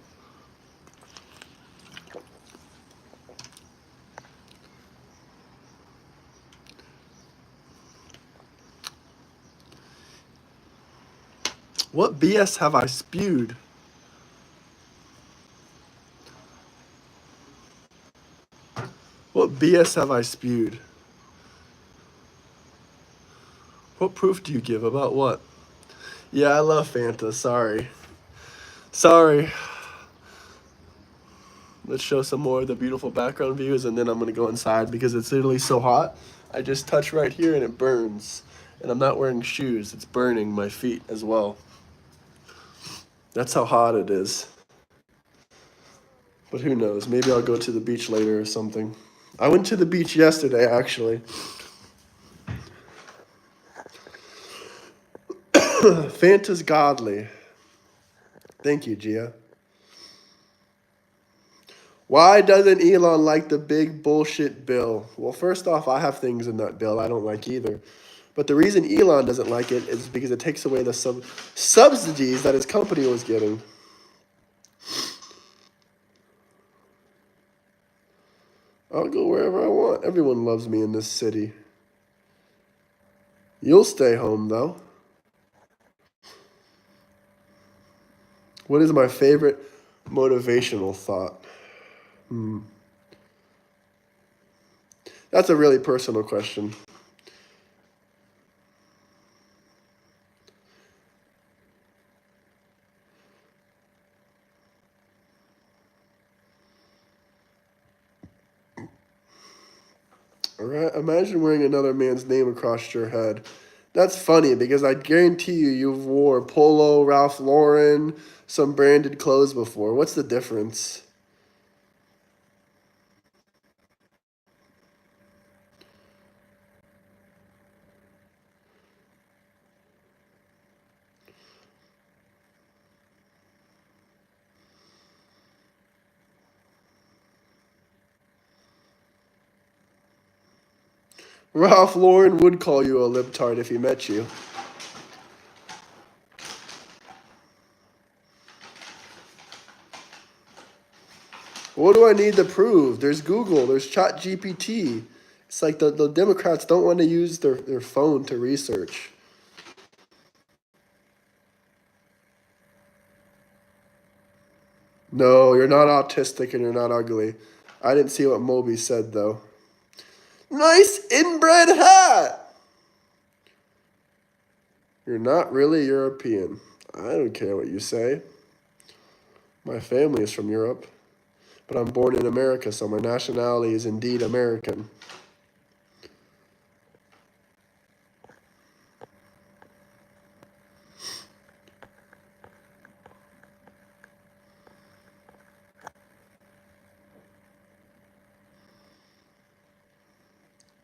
What BS have I spewed? What BS have I spewed? What proof do you give about what? Yeah, I love Fanta. Sorry. Sorry. Let's show some more of the beautiful background views, and then I'm going to go inside because it's literally so hot. I just touch right here and it burns. And I'm not wearing shoes. It's burning my feet as well. That's how hot it is. But who knows? Maybe I'll go to the beach later or something. I went to the beach yesterday, actually. Fanta's godly. Thank you, Gia. Why doesn't Elon like the big bullshit bill? Well, first off, I have things in that bill I don't like either. But the reason Elon doesn't like it is because it takes away the subsidies that his company was getting. I'll go wherever I want. Everyone loves me in this city. You'll stay home, though. What is my favorite motivational thought? That's a really personal question. All right, imagine wearing another man's name across your head. That's funny because I guarantee you've wore Polo, Ralph Lauren, some branded clothes before. What's the difference? Ralph Lauren would call you a libtard if he met you. What do I need to prove? There's Google, there's ChatGPT. It's like the Democrats don't want to use their phone to research. No, you're not autistic and you're not ugly. I didn't see what Moby said, though. Nice inbred hat! You're not really European. I don't care what you say. My family is from Europe, but I'm born in America, so my nationality is indeed American.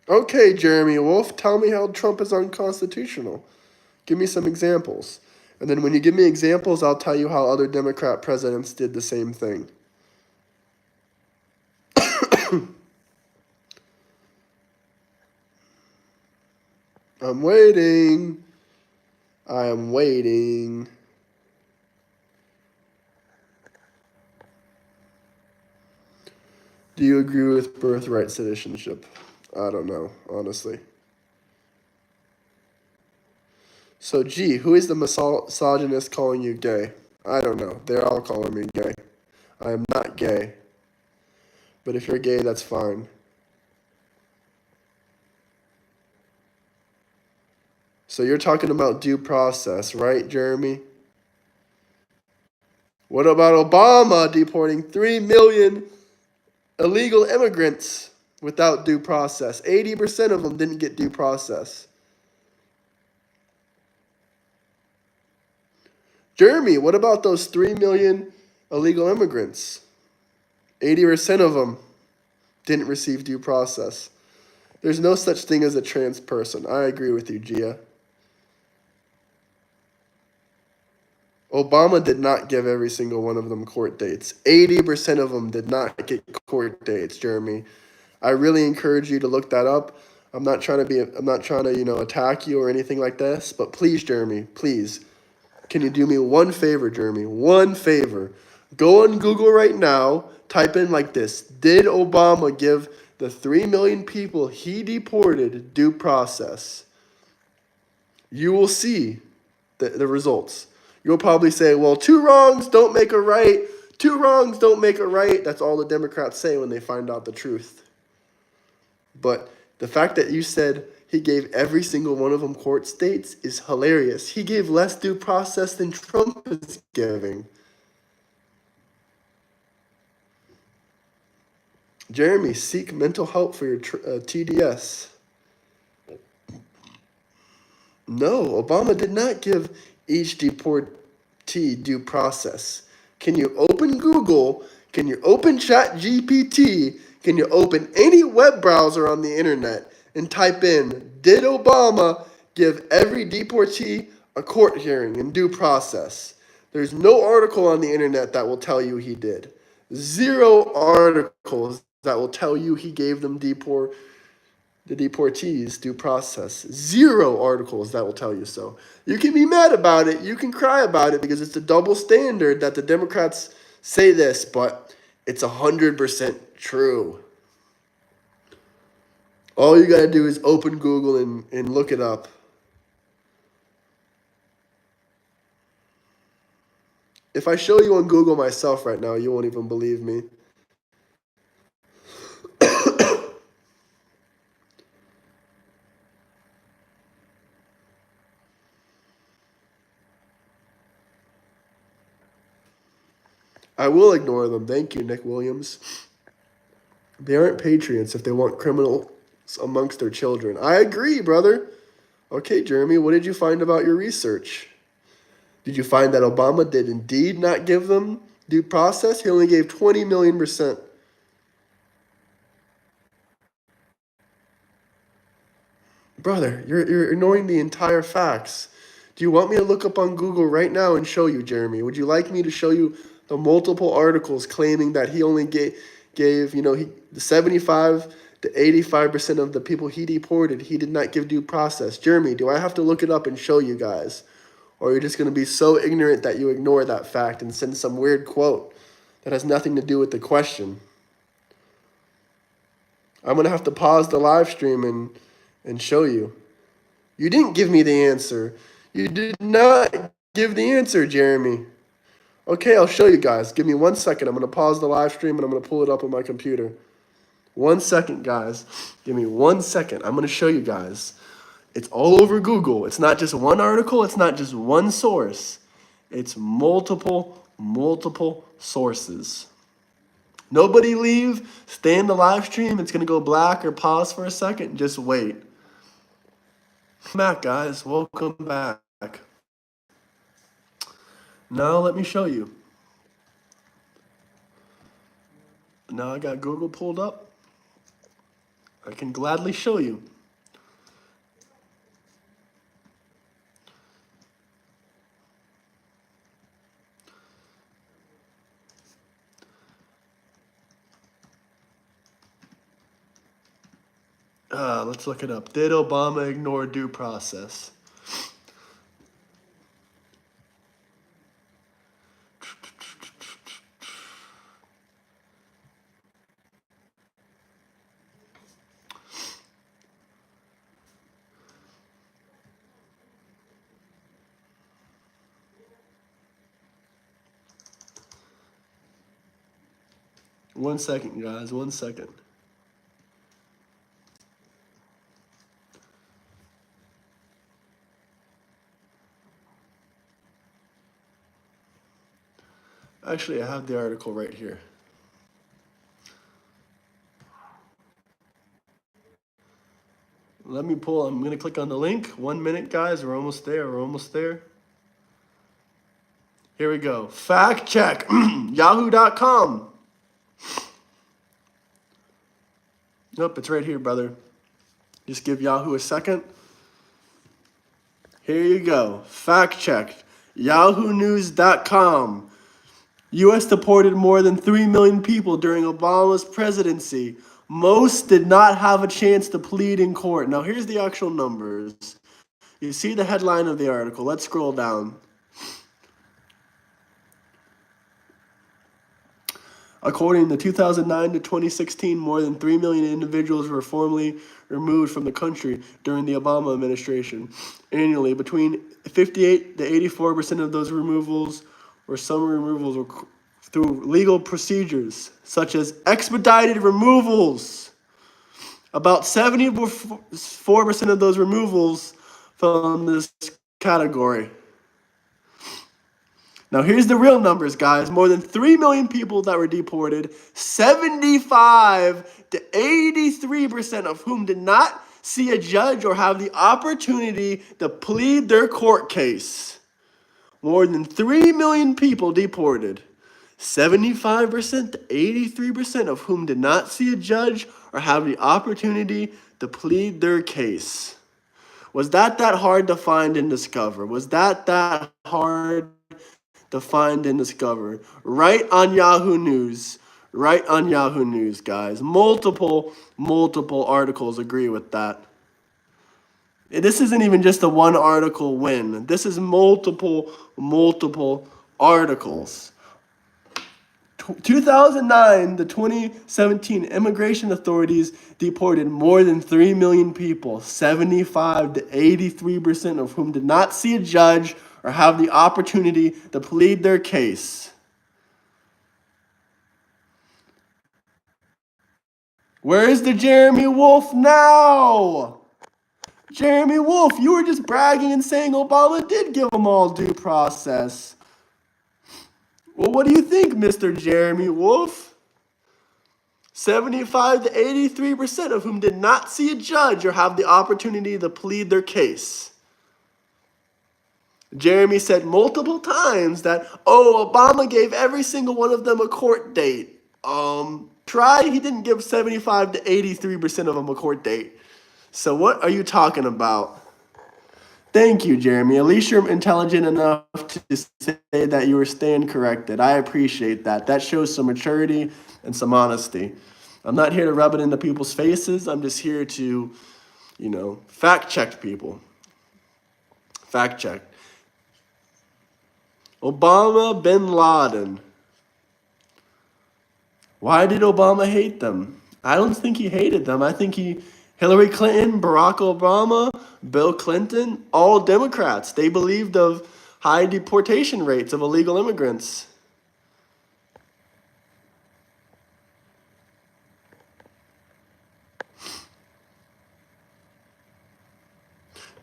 Okay, Jeremy Wolf, tell me how Trump is unconstitutional. Give me some examples. And then when you give me examples, I'll tell you how other Democrat presidents did the same thing. I'm waiting. I am waiting. Do you agree with birthright citizenship? I don't know, honestly. So, gee, who is the misogynist calling you gay? I don't know. They're all calling me gay. I am not gay. But if you're gay, that's fine. So you're talking about due process, right, Jeremy? What about Obama deporting 3 million illegal immigrants without due process? 80% of them didn't get due process. Jeremy, what about those 3 million illegal immigrants? 80% of them didn't receive due process. There's no such thing as a trans person. I agree with you, Gia. Obama did not give every single one of them court dates. 80% of them did not get court dates, Jeremy. I really encourage you to look that up. I'm not trying to, attack you or anything like this, but please, Jeremy, please, can you do me one favor, Jeremy? One favor. Go on Google right now, type in like this: did Obama give the 3 million people he deported due process? You will see the results. You'll probably say, well, 2 wrongs don't make a right. 2 wrongs don't make a right. That's all the Democrats say when they find out the truth. But the fact that you said he gave every single one of them court dates is hilarious. He gave less due process than Trump is giving. Jeremy, seek mental help for your TDS. No, Obama did not give each deportee due process. Can you open Google? Can you open ChatGPT? Can you open any web browser on the internet and type in, did Obama give every deportee a court hearing and due process? There's no article on the internet that will tell you he did. 0 articles that will tell you he gave them the deportees due process. 0 articles that will tell you so. You can be mad about it. You can cry about it because it's a double standard that the Democrats say this, but it's 100% true. All you got to do is open Google and look it up. If I show you on Google myself right now, you won't even believe me. I will ignore them. Thank you, Nick Williams. They aren't patriots if they want criminals amongst their children. I agree, brother. Okay, Jeremy, what did you find about your research? Did you find that Obama did indeed not give them due process? He only gave 20 million%. Brother, you're ignoring the entire facts. Do you want me to look up on Google right now and show you, Jeremy? Would you like me to show you the multiple articles claiming that he only gave 75 to 85% of the people he deported, he did not give due process? Jeremy, do I have to look it up and show you guys? Or are you just going to be so ignorant that you ignore that fact and send some weird quote that has nothing to do with the question? I'm going to have to pause the live stream and show you. You didn't give me the answer. You did not give the answer, Jeremy. Okay, I'll show you guys. Give me 1 second. I'm going to pause the live stream and I'm going to pull it up on my computer. 1 second, guys. Give me 1 second. I'm going to show you guys. It's all over Google. It's not just one article. It's not just one source. It's multiple sources. Nobody leave. Stay in the live stream. It's going to go black or pause for a second. Just wait. Come back, guys. Welcome back. Now let me show you. Now I got Google pulled up. I can gladly show you. Let's look it up. Did Obama ignore due process? One second, guys. 1 second. Actually, I have the article right here. Let me pull. I'm going to click on the link. 1 minute, guys. We're almost there. We're almost there. Here we go. Fact check. Yahoo.com. Nope, it's right here, brother. Just give Yahoo a second. Here you go. Fact checked. YahooNews.com. U.S. deported more than 3 million people during Obama's presidency. Most did not have a chance to plead in court. Now, here's the actual numbers. You see the headline of the article. Let's scroll down. According to 2009 to 2016, more than 3 million individuals were formally removed from the country during the Obama administration. Annually, between 58 to 84% of those removals or some removals were through legal procedures, such as expedited removals. About 74% of those removals fell in this category. Now, here's the real numbers, guys. More than 3 million people that were deported, 75 to 83% of whom did not see a judge or have the opportunity to plead their court case. More than 3 million people deported, 75% to 83% of whom did not see a judge or have the opportunity to plead their case. Was that hard to find and discover? Was that hard to find and discover? Right on Yahoo News. Right on Yahoo News, guys. Multiple articles agree with that. This isn't even just a one article win. This is multiple articles. 2009 to 2017, immigration authorities deported more than 3 million people, 75 to 83% of whom did not see a judge or have the opportunity to plead their case. Where is the Jeremy Wolf now? Jeremy Wolf, you were just bragging and saying Obama did give them all due process. Well, what do you think, Mr. Jeremy Wolf? 75 to 83% of whom did not see a judge or have the opportunity to plead their case. Jeremy said multiple times that, Obama gave every single one of them a court date. He didn't give 75 to 83% of them a court date. So what are you talking about? Thank you, Jeremy. At least you're intelligent enough to say that you were staying corrected. I appreciate that. That shows some maturity and some honesty. I'm not here to rub it into people's faces. I'm just here to, fact check people. Fact check. Obama, bin Laden. Why did Obama hate them? I don't think he hated them. I think Hillary Clinton, Barack Obama, Bill Clinton, all Democrats. They believed of high deportation rates of illegal immigrants.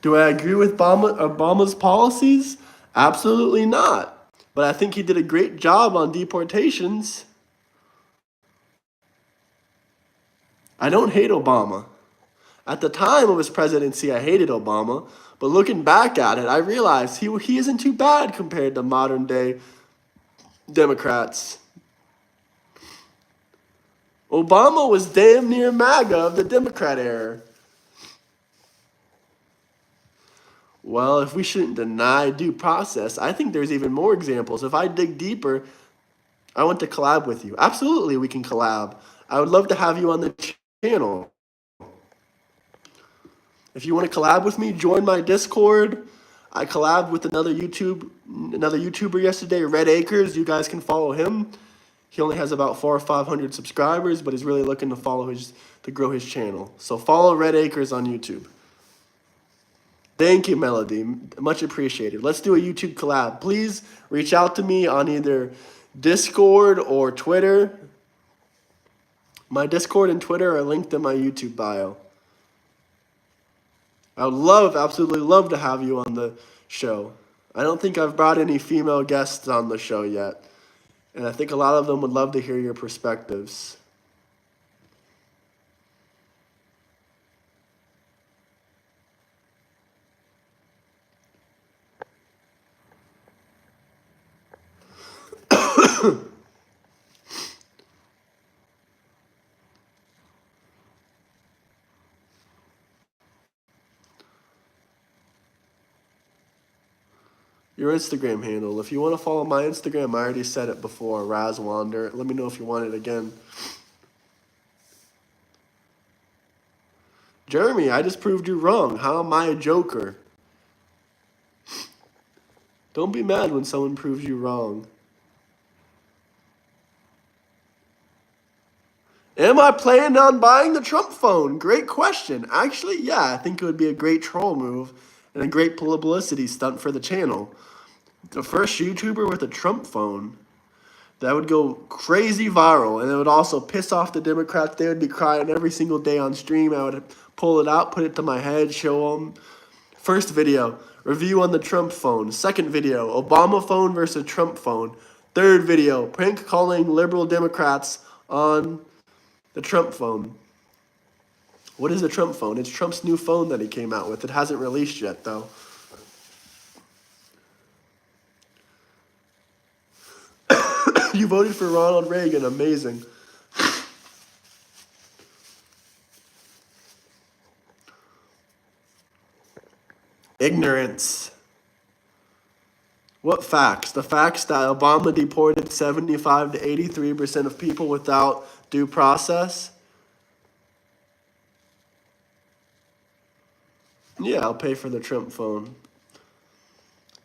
Do I agree with Obama's policies? Absolutely not. But I think he did a great job on deportations. I don't hate Obama. At the time of his presidency, I hated Obama. But looking back at it, I realized he isn't too bad compared to modern day Democrats. Obama was damn near MAGA of the Democrat era. Well, if we shouldn't deny due process, I think there's even more examples. If I dig deeper, I want to collab with you. Absolutely, we can collab. I would love to have you on the channel. If you want to collab with me, join my Discord. I collabed with another YouTuber yesterday, Red Acres. You guys can follow him. He only has about 400 or 500 subscribers, but he's really looking to grow his channel. So follow Red Acres on YouTube. Thank you, Melody. Much appreciated. Let's do a YouTube collab. Please reach out to me on either Discord or Twitter. My Discord and Twitter are linked in my YouTube bio. I would absolutely love to have you on the show. I don't think I've brought any female guests on the show yet. And I think a lot of them would love to hear your perspectives. Your Instagram handle. If you want to follow my Instagram, I already said it before, Razwander. Let me know if you want it again. Jeremy, I just proved you wrong. How am I a joker? Don't be mad when someone proves you wrong. Am I planning on buying the Trump phone? Great question. Actually, yeah, I think it would be a great troll move and a great publicity stunt for the channel. The first YouTuber with a Trump phone. That would go crazy viral, and it would also piss off the Democrats. They would be crying every single day on stream. I would pull it out, put it to my head, show them. First video, review on the Trump phone. Second video, Obama phone versus Trump phone. Third video, prank calling liberal Democrats on the Trump phone. What is the Trump phone? It's Trump's new phone that he came out with. It hasn't released yet, though. You voted for Ronald Reagan. Amazing. Ignorance. What facts? The facts that Obama deported 75 to 83% of people without due process? Yeah, I'll pay for the Trump phone.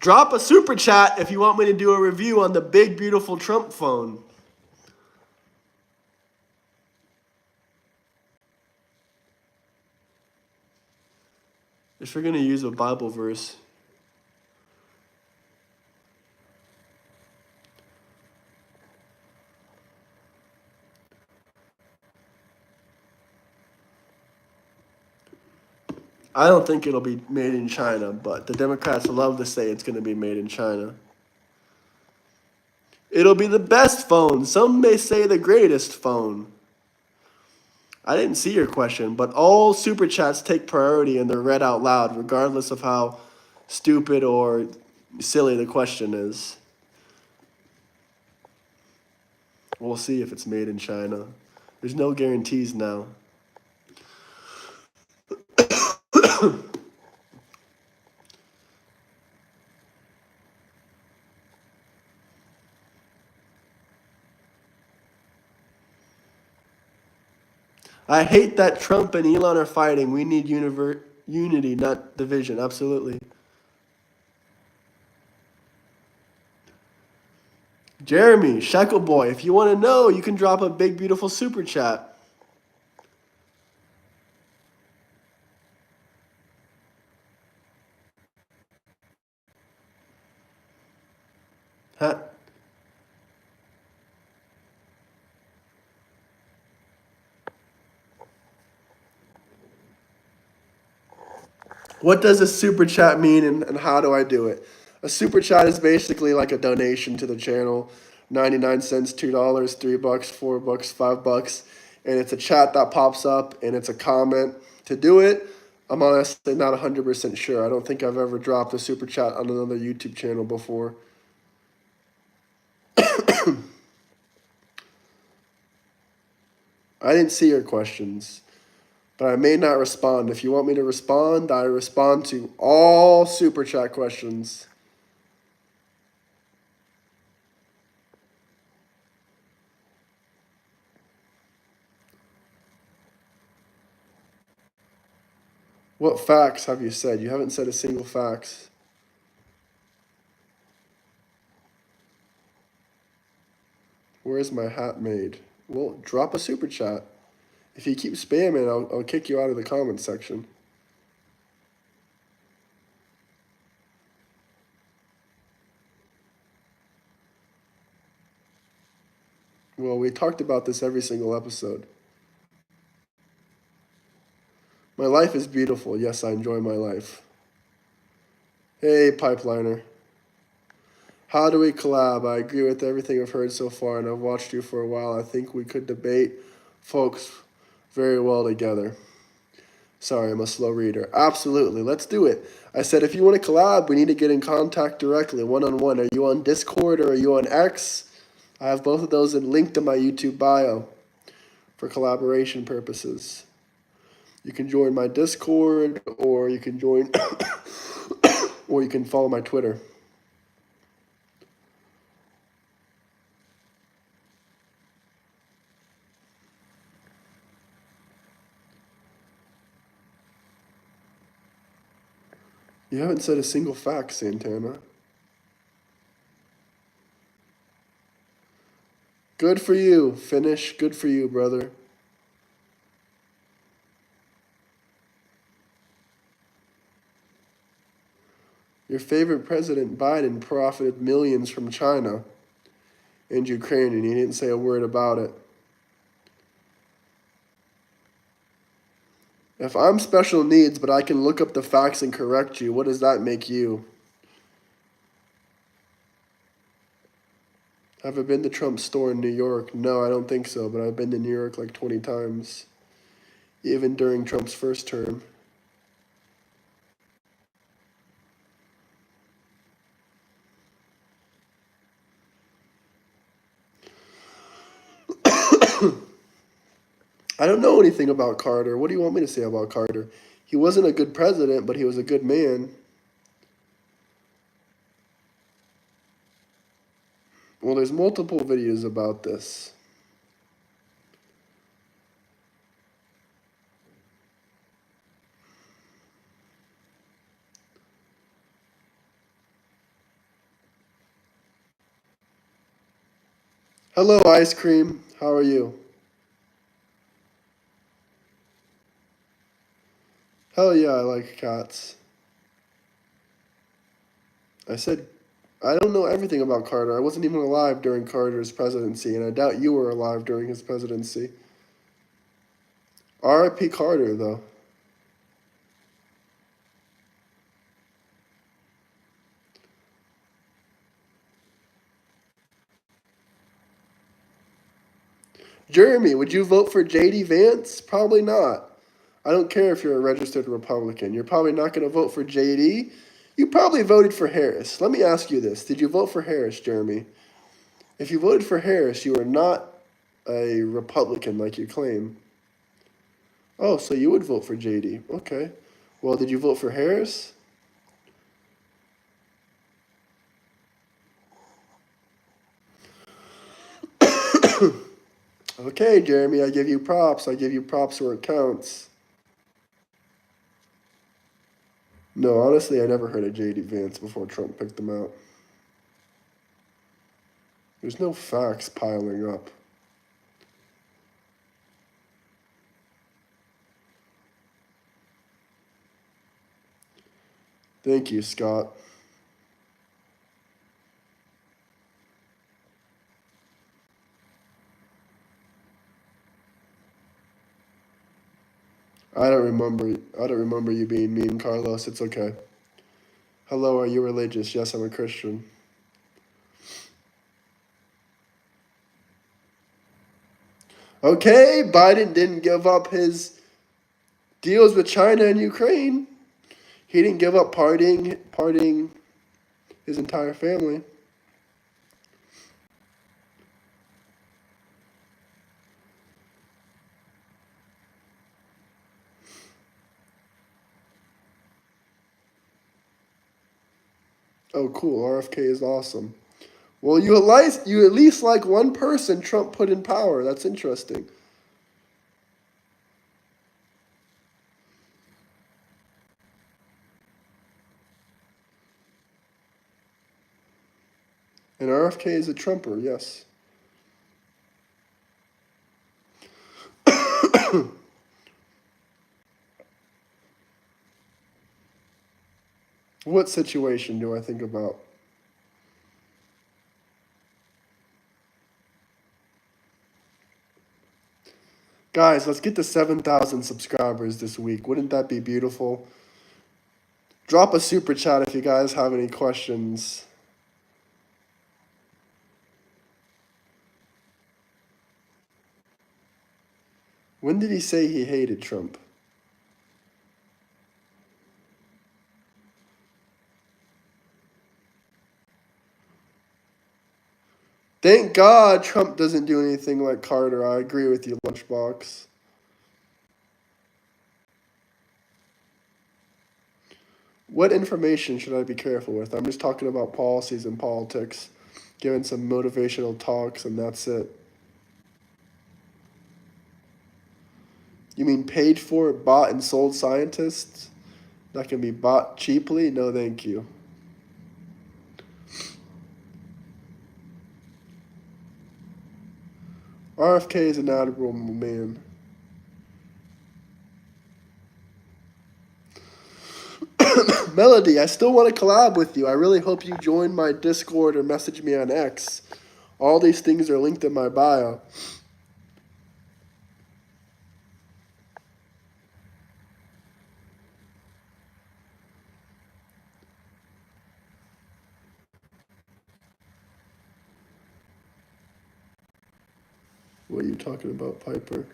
Drop a super chat if you want me to do a review on the big, beautiful Trump phone. If you're going to use a Bible verse. I don't think it'll be made in China, but the Democrats love to say it's going to be made in China. It'll be the best phone. Some may say the greatest phone. I didn't see your question, but all super chats take priority and they're read out loud, regardless of how stupid or silly the question is. We'll see if it's made in China. There's no guarantees now. I hate that Trump and Elon are fighting. We need unity, not division. Absolutely. Jeremy, Shekel Boy, if you want to know, you can drop a big, beautiful super chat. Huh? What does a super chat mean and how do I do it? A super chat is basically like a donation to the channel. 99 cents, $2, $3, $4, $5. And it's a chat that pops up and it's a comment. To do it, I'm honestly not 100% sure. I don't think I've ever dropped a super chat on another YouTube channel before. I didn't see your questions, but I may not respond. If you want me to respond, I respond to all super chat questions. What facts have you said? You haven't said a single facts. Where's my hat made? Well, drop a super chat. If you keep spamming, I'll kick you out of the comments section. Well, we talked about this every single episode. My life is beautiful. Yes, I enjoy my life. Hey, Pipeliner. How do we collab? I agree with everything I've heard so far, and I've watched you for a while. I think we could debate folks very well together. Sorry, I'm a slow reader. Absolutely, let's do it. I said if you want to collab, we need to get in contact directly, one-on-one. Are you on Discord or are you on X? I have both of those linked in my YouTube bio for collaboration purposes. You can join my Discord, or you can join, or you can follow my Twitter. You haven't said a single fact, Santana. Good for you. Finish. Good for you, brother. Your favorite president, Biden, profited millions from China and Ukraine, and he didn't say a word about it. If I'm special needs, but I can look up the facts and correct you, what does that make you? Have I been to Trump's store in New York? No, I don't think so, but I've been to New York like 20 times, even during Trump's first term. I don't know anything about Carter. What do you want me to say about Carter? He wasn't a good president, but he was a good man. Well, there's multiple videos about this. Hello, Ice Cream. How are you? Hell yeah, I like cats. I said, I don't know everything about Carter. I wasn't even alive during Carter's presidency, and I doubt you were alive during his presidency. R.I.P. Carter, though. Jeremy, would you vote for J.D. Vance? Probably not. I don't care if you're a registered Republican. You're probably not going to vote for J.D. You probably voted for Harris. Let me ask you this. Did you vote for Harris, Jeremy? If you voted for Harris, you are not a Republican like you claim. Oh, so you would vote for J.D. Okay. Well, did you vote for Harris? Okay, Jeremy, I give you props. I give you props where it counts. No, honestly, I never heard of J.D. Vance before Trump picked him out. There's no facts piling up. Thank you, Scott. I don't remember you being mean, Carlos. It's okay. Hello, are you religious? Yes, I'm a Christian. Okay, Biden didn't give up his deals with China and Ukraine. He didn't give up partying his entire family. Oh, cool. RFK is awesome. Well, you at least like one person Trump put in power. That's interesting. And RFK is a Trumper, yes. What situation do I think about? Guys, let's get to 7,000 subscribers this week. Wouldn't that be beautiful? Drop a super chat if you guys have any questions. When did he say he hated Trump? Thank God Trump doesn't do anything like Carter. I agree with you, Lunchbox. What information should I be careful with? I'm just talking about policies and politics, giving some motivational talks, and that's it. You mean paid for, bought, and sold scientists that can be bought cheaply? No, thank you. RFK is an admirable man. Melody, I still want to collab with you. I really hope you join my Discord or message me on X. All these things are linked in my bio. What are you talking about, Piper?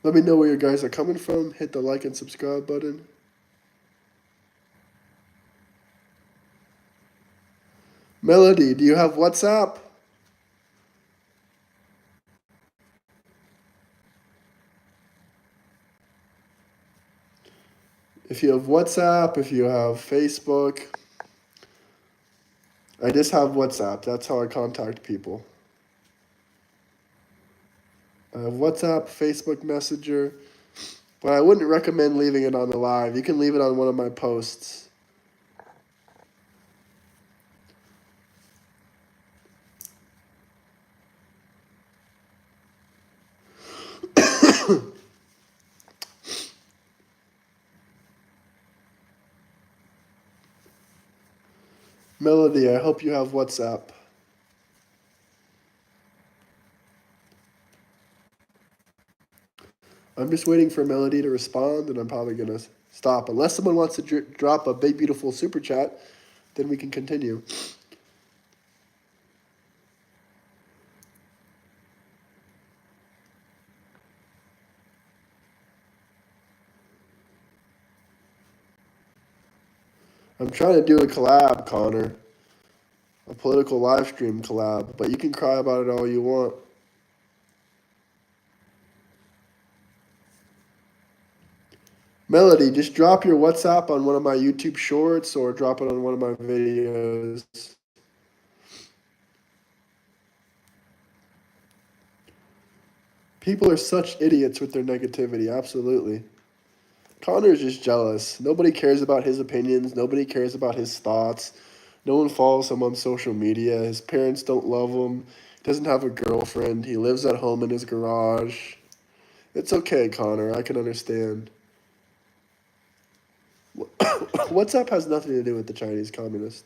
Let me know where you guys are coming from. Hit the like and subscribe button. Melody, do you have WhatsApp? If you have WhatsApp, if you have Facebook, I just have WhatsApp. That's how I contact people. I have WhatsApp, Facebook Messenger, but I wouldn't recommend leaving it on the live. You can leave it on one of my posts. Melody, I hope you have WhatsApp. I'm just waiting for Melody to respond, and I'm probably going to stop. Unless someone wants to drop a big, beautiful super chat, then we can continue. I'm trying to do a collab, Connor. A political live stream collab, but you can cry about it all you want. Melody, just drop your WhatsApp on one of my YouTube shorts or drop it on one of my videos. People are such idiots with their negativity, absolutely. Connor's just jealous. Nobody cares about his opinions. Nobody cares about his thoughts. No one follows him on social media. His parents don't love him. He doesn't have a girlfriend. He lives at home in his garage. It's okay, Connor. I can understand. WhatsApp has nothing to do with the Chinese Communist.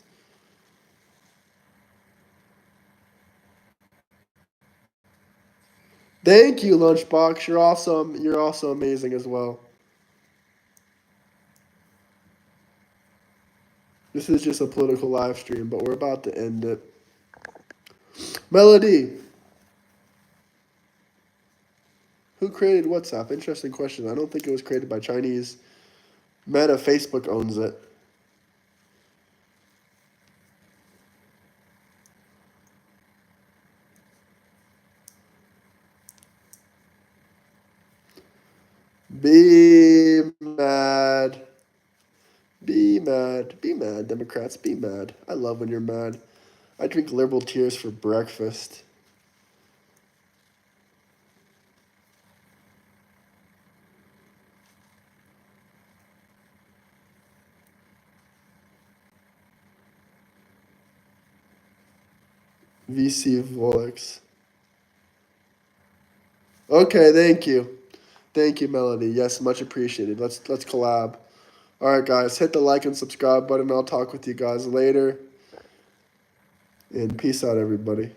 Thank you, Lunchbox. You're awesome. You're also amazing as well. This is just a political live stream, but we're about to end it. Melody, who created WhatsApp? Interesting question. I don't think it was created by Chinese. Meta, Facebook owns it. Be mad. Be mad. Be mad, Democrats. Be mad. I love when you're mad. I drink liberal tears for breakfast. VC Volex. Okay, thank you. Thank you, Melody. Yes, much appreciated. Let's collab. All right, guys, hit the like and subscribe button. I'll talk with you guys later. And peace out, everybody.